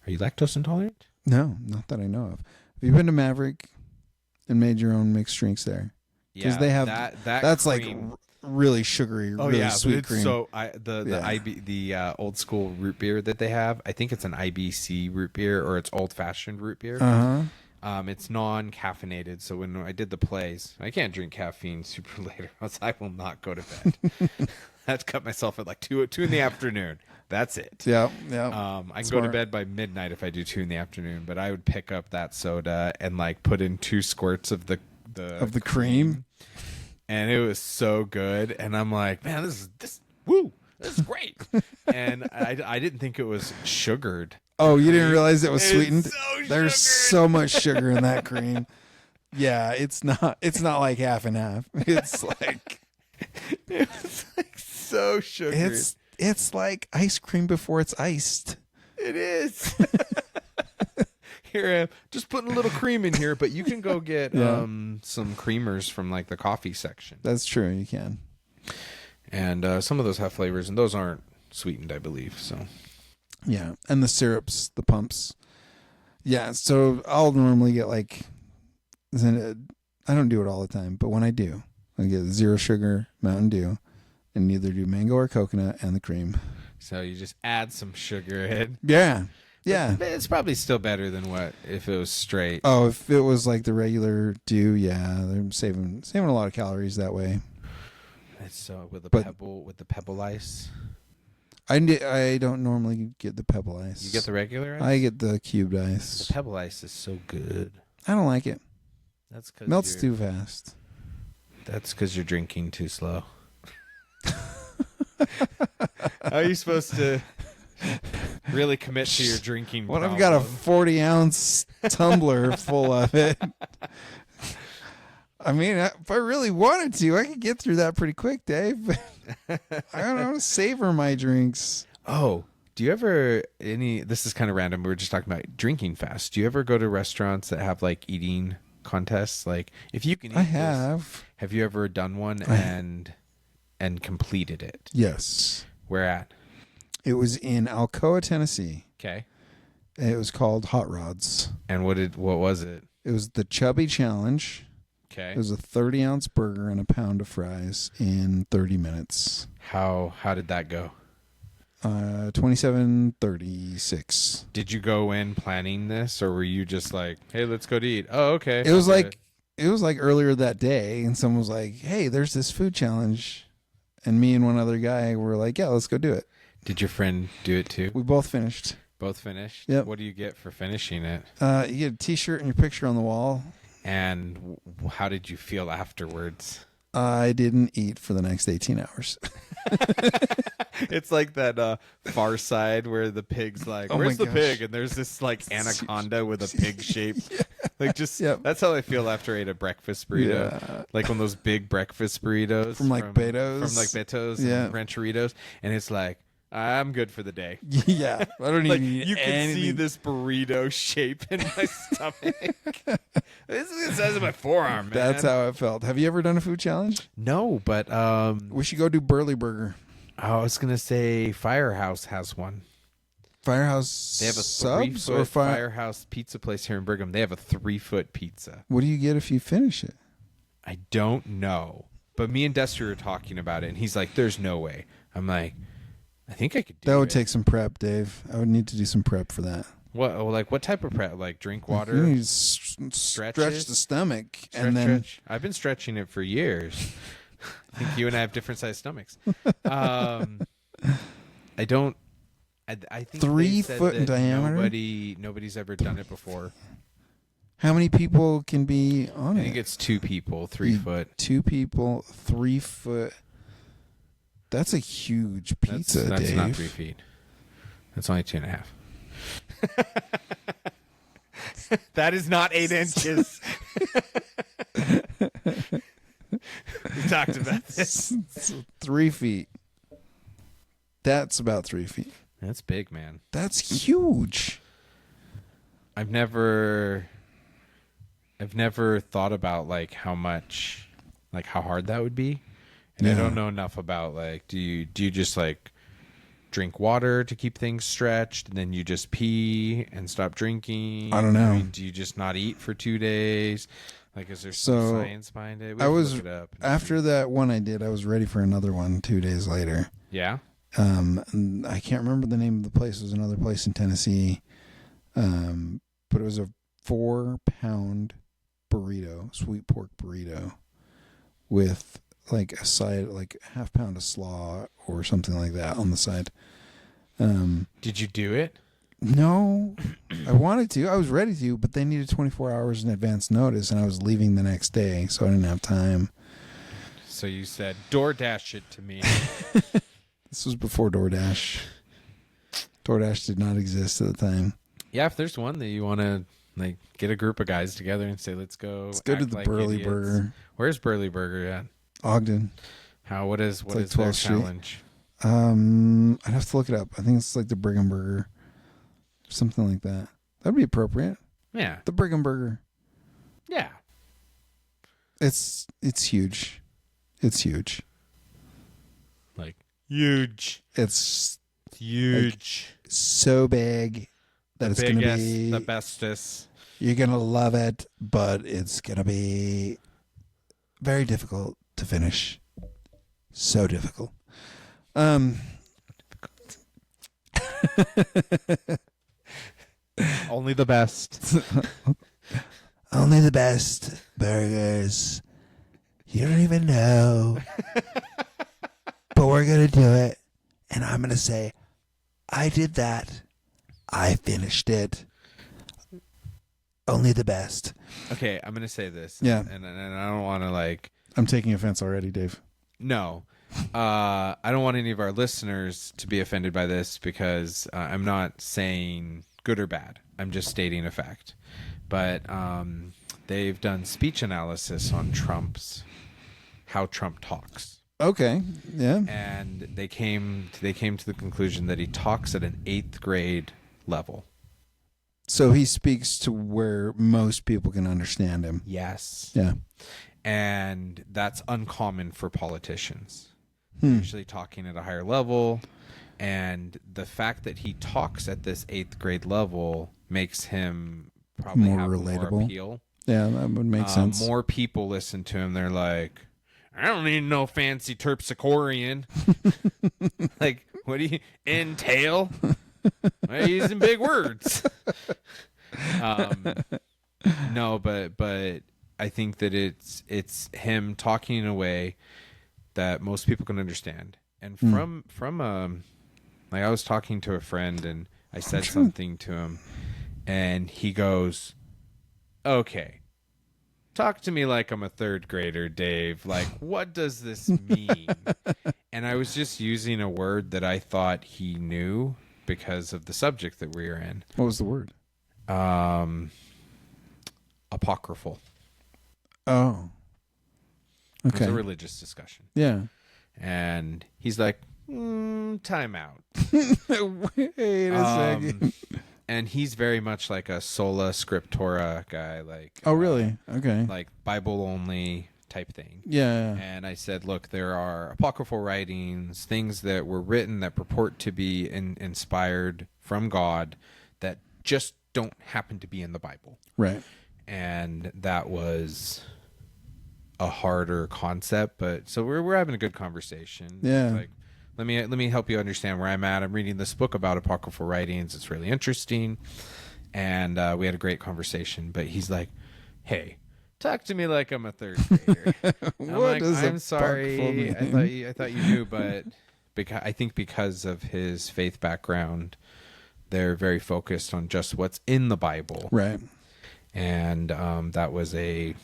B: are you lactose intolerant?
A: No, not that I know of. Have you been to Maverick and made your own mixed drinks there? Because they have that's
B: cream.
A: like really sugary, really sweet
B: it's
A: cream.
B: so the old school root beer that they have. I think it's an IBC root beer or it's old fashioned root beer. It's non-caffeinated, so when I did the plays, I can't drink caffeine super late or else I will not go to bed. I have to cut myself at like 2 in the afternoon. That's it.
A: Yeah.
B: I can go to bed by midnight if I do 2 in the afternoon, but I would pick up that soda and like put in 2 squirts of the
A: cream.
B: And it was so good. And I'm like, man, this is great. And I didn't think it was sugared.
A: Oh, you didn't realize it was
B: It's
A: sweetened?
B: so
A: There's
B: sugared.
A: so much sugar in that cream. Yeah, it's not like half and half. It's like
B: It was like so sugared.
A: it's like ice cream before it's iced.
B: It is. Here I am, just putting a little cream in here, but you can go get some creamers from like the coffee section.
A: That's true, you can.
B: And some of those have flavors, and those aren't sweetened, I believe. So
A: Yeah, and the syrups, the pumps. Yeah, so I'll normally get like, I don't do it all the time, but when I do, I get 0 sugar Mountain Dew, and either do mango or coconut and the cream.
B: So you just add some sugar in.
A: Yeah, yeah.
B: But it's probably still better than what if it was straight.
A: Oh, if it was like the regular Dew, yeah, they're saving a lot of calories that way.
B: It's so with the
A: But-
B: pebble ice.
A: I don't normally get the pebble ice.
B: You get the regular ice.
A: I get the cubed ice.
B: The pebble ice is so good.
A: I don't like it.
B: That's because
A: Melts too fast.
B: That's because you're drinking too slow. How are you supposed to really commit to your drinking?
A: When I've got a 40-ounce tumbler full of it. I mean, if I really wanted to, I could get through that pretty quick, Dave. I don't know, savor my drinks.
B: Oh, do you ever this is kind of random. We were just talking about drinking fast. Do you ever go to restaurants that have like eating contests? Like if you can eat
A: I
B: this,
A: have.
B: have you ever done one and completed it?
A: Yes.
B: Where at?
A: It was in Alcoa, Tennessee.
B: Okay.
A: It was called Hot Rods.
B: And what was it?
A: It was the Chubby Challenge.
B: Okay.
A: It was a 30-ounce burger and a pound of fries in 30 minutes.
B: How did that go?
A: 27:36.
B: Did you go in planning this, or were you just like, "Hey, let's go to eat"? Oh, okay.
A: It was like earlier that day, and someone was like, "Hey, there's this food challenge," and me and one other guy were like, "Yeah, let's go do it."
B: Did your friend do it too?
A: We both finished.
B: Both finished.
A: Yep.
B: What do you get for finishing it?
A: You get a T-shirt and your picture on the wall.
B: And how did you feel afterwards?
A: I didn't eat for the next 18 hours.
B: It's like that Far Side where the pig's like,
A: Oh
B: where's
A: my
B: the
A: gosh.
B: pig? And there's this like anaconda with a pig shape. Like just
A: Yep.
B: that's how I feel after I ate a breakfast burrito.
A: Yeah.
B: Like one of those big breakfast burritos
A: From, like, Beto's.
B: From like Beto's
A: Yeah.
B: and Rancheritos. And it's like, I'm good for the day.
A: Yeah. I don't
B: Like
A: even eat
B: you can
A: anything.
B: see this burrito shape in my stomach. This is the size of my forearm, man.
A: That's how it felt. Have you ever done a food challenge?
B: No, but
A: We should go do Burly Burger.
B: I was gonna say Firehouse has one.
A: Firehouse
B: They have a
A: subs
B: 3-foot
A: or
B: Firehouse pizza place here in Brigham. They have a 3-foot pizza.
A: What do you get if you finish it?
B: I don't know, but me and Dusty were talking about it, and he's like, "There's no way." I'm like, "I think I could do
A: That would
B: it."
A: take some prep, Dave. I would need to do some prep for that.
B: What type of prep? Like drink
A: You
B: water?
A: need to stretch
B: Stretches?
A: the stomach,
B: Stretch,
A: and then
B: stretch. I've been stretching it for years. I think you and I have different sized stomachs. I don't. I think
A: 3
B: they said
A: foot in
B: that
A: diameter?
B: Nobody's ever done it before.
A: how many people can be on
B: I
A: it?
B: think it's 2 people, 3 foot.
A: 2 people, 3 foot. That's a huge pizza,
B: That's
A: Dave.
B: not 3 feet. That's only 2.5. That is not 8 inches. We talked about this.
A: 3 feet. That's about 3 feet.
B: That's big, man.
A: That's huge.
B: I've never thought about like how hard that would be, and I
A: Yeah.
B: don't know enough about like do you just like drink water to keep things stretched, and then you just pee and stop drinking?
A: I don't know.
B: I mean, do you just not eat for 2 days? Like, is there some
A: So,
B: science behind it? We
A: I
B: have to
A: was
B: look it up and
A: after
B: see.
A: that one I did. I was ready for another one 2 days later.
B: Yeah.
A: And I can't remember the name of the place. It was another place in Tennessee. But it was a 4-pound burrito, sweet pork burrito, with like a side, like half pound of slaw or something like that on the side.
B: Did you do it?
A: No, I wanted to. I was ready to, but they needed 24 hours in advance notice, and I was leaving the next day, so I didn't have time.
B: So you said DoorDash it to me.
A: This was before DoorDash. DoorDash did not exist at the time.
B: Yeah, if there's one that you want to like get a group of guys together and say, let's go.
A: Let's go to
B: act
A: the
B: like
A: Burly
B: idiots."
A: Burger.
B: Where's Burly Burger at?
A: Ogden.
B: What is
A: like
B: their
A: 12th Street.
B: challenge?
A: I'd have to look it up. I think it's like the Brigham Burger. Something like that. That'd be appropriate.
B: Yeah.
A: The Brigham Burger.
B: Yeah.
A: It's huge. It's huge.
B: Like huge.
A: It's
B: Huge.
A: so big that it's going to
B: Biggest,
A: be...
B: the bestest.
A: You're going to love it, but it's going to be very difficult to finish. So difficult.
B: Only the best.
A: Only the best burgers. You don't even know. But we're going to do it. And I'm going to say, I did that. I finished it. Only the best.
B: Okay, I'm gonna say this.
A: Yeah.
B: And I don't want to like.
A: I'm taking offense already, Dave.
B: No. I don't want any of our listeners to be offended by this because I'm not saying good or bad. I'm just stating a fact. But they've done speech analysis on how Trump talks.
A: Okay. Yeah.
B: And they came to the conclusion that he talks at an 8th grade level.
A: So he speaks to where most people can understand him.
B: Yes.
A: Yeah.
B: And that's uncommon for politicians. They're usually talking at a higher level. And the fact that he talks at this 8th grade level makes him probably
A: More
B: have
A: relatable.
B: more appeal.
A: Yeah, that would make sense.
B: More people listen to him. They're like, I don't need no fancy terpsichorean. Like, what do you entail? Why are you using big words? No, but I think that it's him talking in a way that most people can understand. And from like I was talking to a friend and I said something to him and he goes, okay, talk to me like I'm a third grader, Dave. Like, what does this mean? And I was just using a word that I thought he knew because of the subject that we were in.
A: What was the word?
B: Apocryphal.
A: Oh.
B: It
A: Okay.
B: was a religious discussion.
A: Yeah.
B: And he's like, time out.
A: Wait a second.
B: And he's very much like a sola scriptura guy. Like,
A: Oh, really? Okay.
B: like Bible only type thing.
A: Yeah.
B: And I said, look, there are apocryphal writings, things that were written that purport to be inspired from God that just don't happen to be in the Bible.
A: Right.
B: And that was a harder concept, but so we're having a good conversation.
A: Yeah.
B: It's like, let me help you understand where I'm at. I'm reading this book about apocryphal writings. It's really interesting. And we had a great conversation, but he's like, hey, talk to me like I'm a third grader. I'm sorry. I thought you knew, but I think because of his faith background, they're very focused on just what's in the Bible.
A: Right.
B: And that was a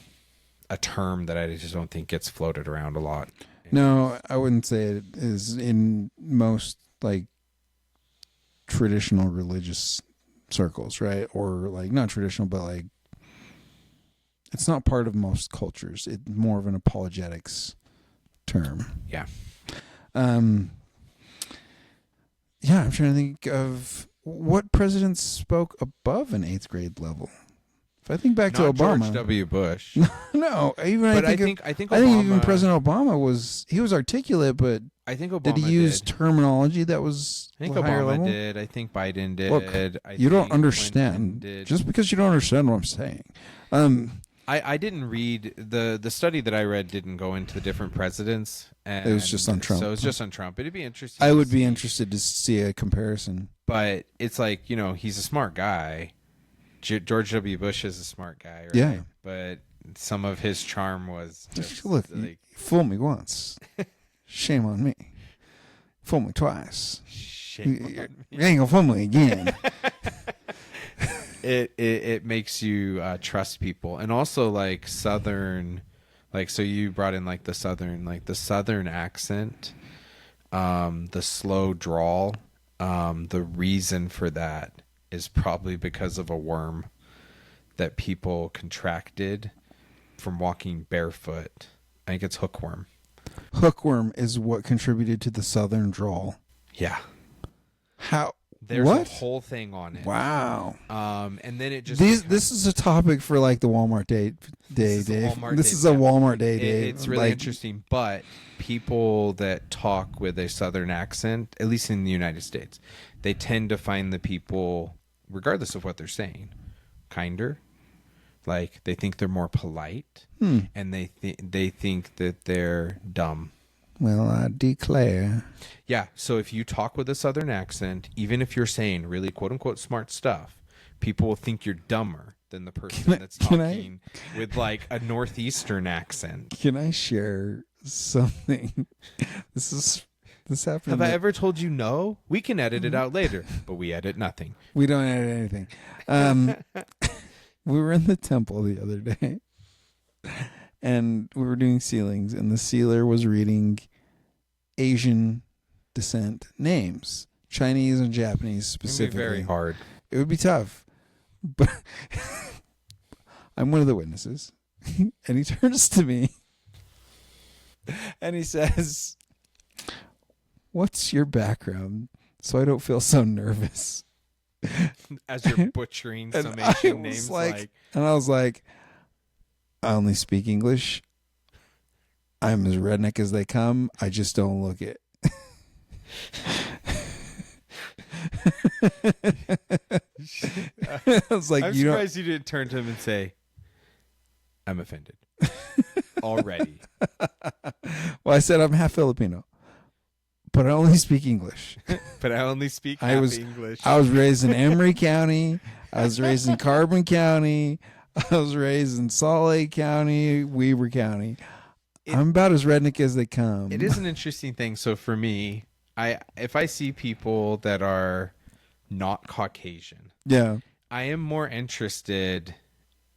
B: term that I just don't think gets floated around a lot.
A: No, I wouldn't say it is in most like traditional religious circles, right? Or like not traditional, but like it's not part of most cultures. It's more of an apologetics term.
B: Yeah.
A: Yeah, I'm trying to think of what presidents spoke above an 8th grade level. If I think back to
B: Not
A: Obama,
B: George W. Bush.
A: no, even
B: But
A: I think
B: Obama,
A: even President Obama was articulate, but
B: I think Obama
A: did he use terminology that was
B: I think
A: higher
B: Obama
A: level?
B: did. I think Biden did.
A: Look, you don't understand. Just because you don't understand what I'm saying.
B: I didn't read the study that I read didn't go into the different presidents. And
A: It was just on Trump.
B: So it was just on Trump. It'd be interesting.
A: I would be interested to see a comparison.
B: But it's like, he's a smart guy. George W. Bush is a smart guy, right?
A: Yeah.
B: But some of his charm was just
A: Look,
B: like,
A: you fool me once. Shame on me. Fool me twice.
B: shame on me.
A: You ain't gonna fool me again.
B: It makes you trust people, and also like Southern, like, so you brought in like the Southern accent, the slow drawl. The reason for that is probably because of a worm that people contracted from walking barefoot. I think it's hookworm.
A: Hookworm is what contributed to the Southern drawl.
B: Yeah.
A: How?
B: There's
A: what?
B: a whole thing on it.
A: Wow.
B: And then it just
A: this is a topic for like the Walmart day, Dave. This is a Walmart day, Dave.
B: It's really interesting, but people that talk with a Southern accent, at least in the United States, they tend to find the people, regardless of what they're saying, kinder. Like, they think they're more polite, and they think that they're dumb.
A: Well, I declare.
B: Yeah, so if you talk with a Southern accent, even if you're saying really quote-unquote smart stuff, people will think you're dumber than the person that's talking with like a Northeastern accent.
A: Can I share something? This happened.
B: Have I ever told you no? We can edit it out later, but we edit nothing.
A: We don't edit anything. We were in the temple the other day, and we were doing sealings, and the sealer was reading Asian descent names, Chinese and Japanese specifically.
B: It would be very hard.
A: It would be tough, but I'm one of the witnesses, and he turns to me, and he says, "What's your background, so I don't feel so nervous?"
B: As you're butchering some Asian names,
A: and I was like, I only speak English. I'm as redneck as they come. I just don't look it. I was like,
B: I'm surprised you didn't turn to him and say, "I'm offended." Already.
A: Well, I said I'm half Filipino, but I only speak English.
B: But I only speak English.
A: I was raised in Emery County. I was raised in Carbon County. I was raised in Salt Lake County, Weber County. I'm about as redneck as they come.
B: It is an interesting thing. So for me, if I see people that are not Caucasian,
A: yeah,
B: I am more interested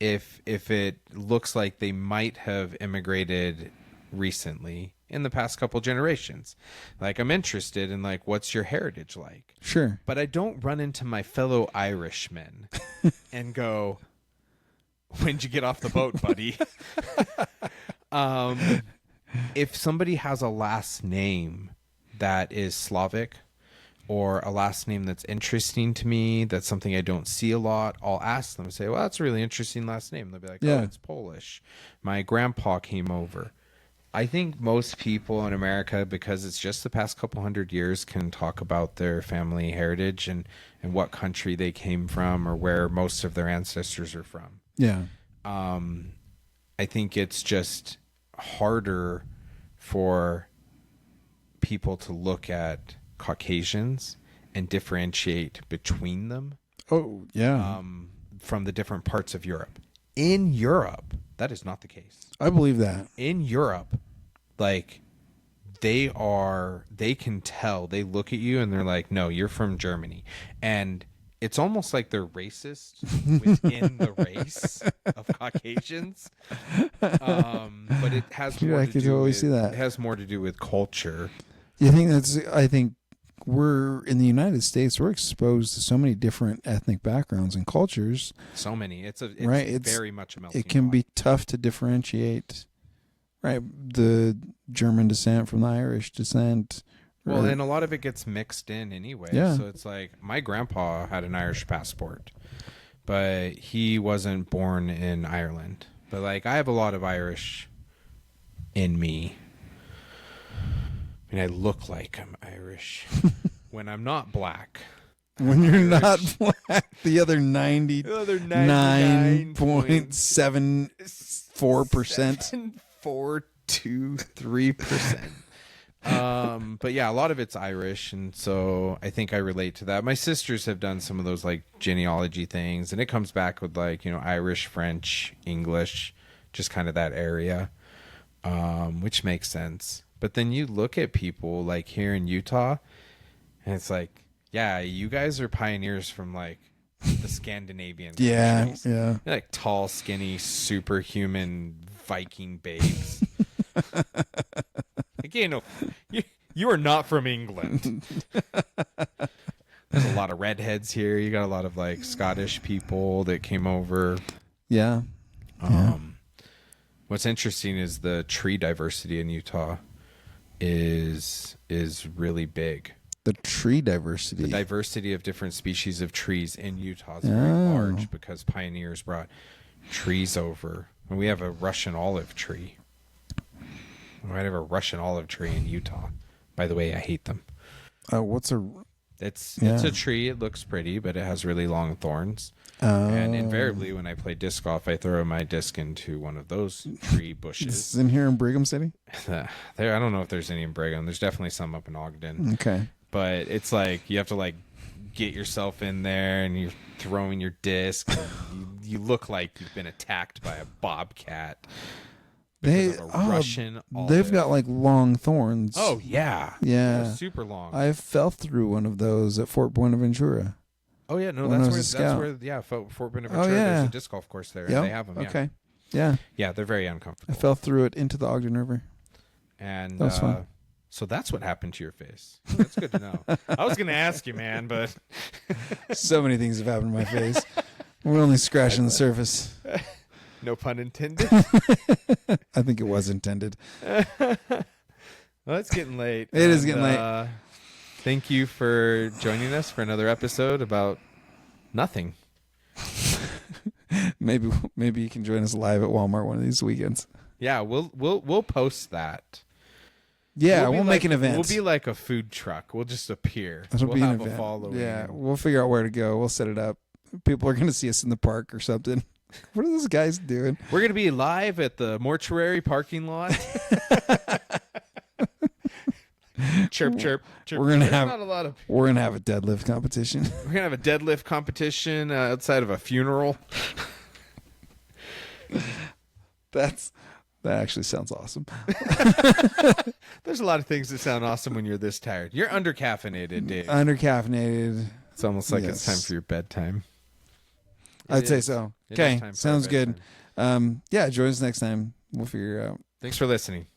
B: if it looks like they might have immigrated recently in the past couple generations. Like, I'm interested in, like, what's your heritage like?
A: Sure.
B: But I don't run into my fellow Irishmen and go, when'd you get off the boat, buddy? If somebody has a last name that is Slavic, or a last name that's interesting to me, that's something I don't see a lot, I'll ask them, say, well, that's a really interesting last name. They'll be like, oh, it's Polish. My grandpa came over. I think most people in America, because it's just the past couple hundred years, can talk about their family heritage and what country they came from or where most of their ancestors are from.
A: Yeah.
B: I think it's just harder for people to look at Caucasians and differentiate between them.
A: Oh, yeah.
B: From the different parts of Europe. In Europe, that is not the case.
A: I believe that.
B: In Europe, like, they can tell. They look at you and they're like, no, you're from Germany. And it's almost like they're racist within the race of Caucasians. But it has more to do with, it has more to do with culture.
A: You think I think we're in the United States, we're exposed to so many different ethnic backgrounds and cultures.
B: So many. It's very much a melting pot.
A: It can be tough to differentiate, right? The German descent from the Irish descent.
B: Well, and a lot of it gets mixed in anyway.
A: Yeah.
B: So it's like, my grandpa had an Irish passport, but he wasn't born in Ireland. But, like, I have a lot of Irish in me. I mean, I look like I'm Irish when I'm not black.
A: When you're not black, the other 99.74%.
B: 7423%. But yeah, a lot of it's Irish, and so I think I relate to that. My sisters have done some of those, like, genealogy things, and it comes back with, like, you know, Irish, French, English, just kind of that area, which makes sense. But then you look at people like here in Utah, and it's like, yeah, you guys are pioneers from, like, the Scandinavian countries.
A: Yeah.
B: You're like tall, skinny, superhuman Viking babes. Again, you are not from England. There's a lot of redheads here. You got a lot of, like, Scottish people that came over.
A: Yeah.
B: What's interesting is the tree diversity in Utah is really big.
A: The tree diversity.
B: The diversity of different species of trees in Utah is very large because pioneers brought trees over. And we have a Russian olive tree. We might have a Russian olive tree in Utah. By the way, I hate them. It's a tree. It looks pretty, but it has really long thorns. And invariably, when I play disc golf, I throw my disc into one of those tree bushes.
A: This is in here in Brigham City?
B: I don't know if there's any in Brigham. There's definitely some up in Ogden.
A: Okay.
B: But it's like you have to, like, get yourself in there, and you're throwing your disc. And you look like you've been attacked by a bobcat. They've
A: got, like, long thorns.
B: Oh, yeah.
A: Yeah.
B: They're super long.
A: I fell through one of those at Fort Buenaventura.
B: Oh, yeah. No, that's where, Fort Buenaventura, there's a disc golf course there.
A: Yep.
B: And they have them,
A: Okay. Yeah.
B: Yeah, they're very uncomfortable.
A: I fell through it into the Ogden River.
B: And
A: that was fun.
B: So that's what happened to your face. That's good to know. I was going to ask you, man, but...
A: So many things have happened to my face. We're only scratching the surface.
B: No pun intended.
A: I think it was intended.
B: Well, it's getting late.
A: It is getting late.
B: Thank you for joining us for another episode about nothing.
A: Maybe you can join us live at Walmart one of these weekends.
B: Yeah, we'll post that.
A: Yeah, we'll make an event.
B: We'll be like a food truck. We'll just appear.
A: We'll
B: have a following.
A: Yeah, we'll figure out where to go. We'll set it up. People are going to see us in the park or something. What are those guys doing?
B: We're going to be live at the mortuary parking lot. Chirp, chirp, chirp.
A: We're gonna have a deadlift competition.
B: We're gonna have a deadlift competition outside of a funeral.
A: That actually sounds awesome.
B: There's a lot of things that sound awesome when you're this tired. You're undercaffeinated, Dave.
A: Undercaffeinated.
B: It's almost like it's time for your bedtime.
A: I'd say so. Okay,
B: time for
A: sounds
B: our
A: good.
B: bedtime.
A: Yeah, join us next time. We'll figure it out.
B: Thanks for listening.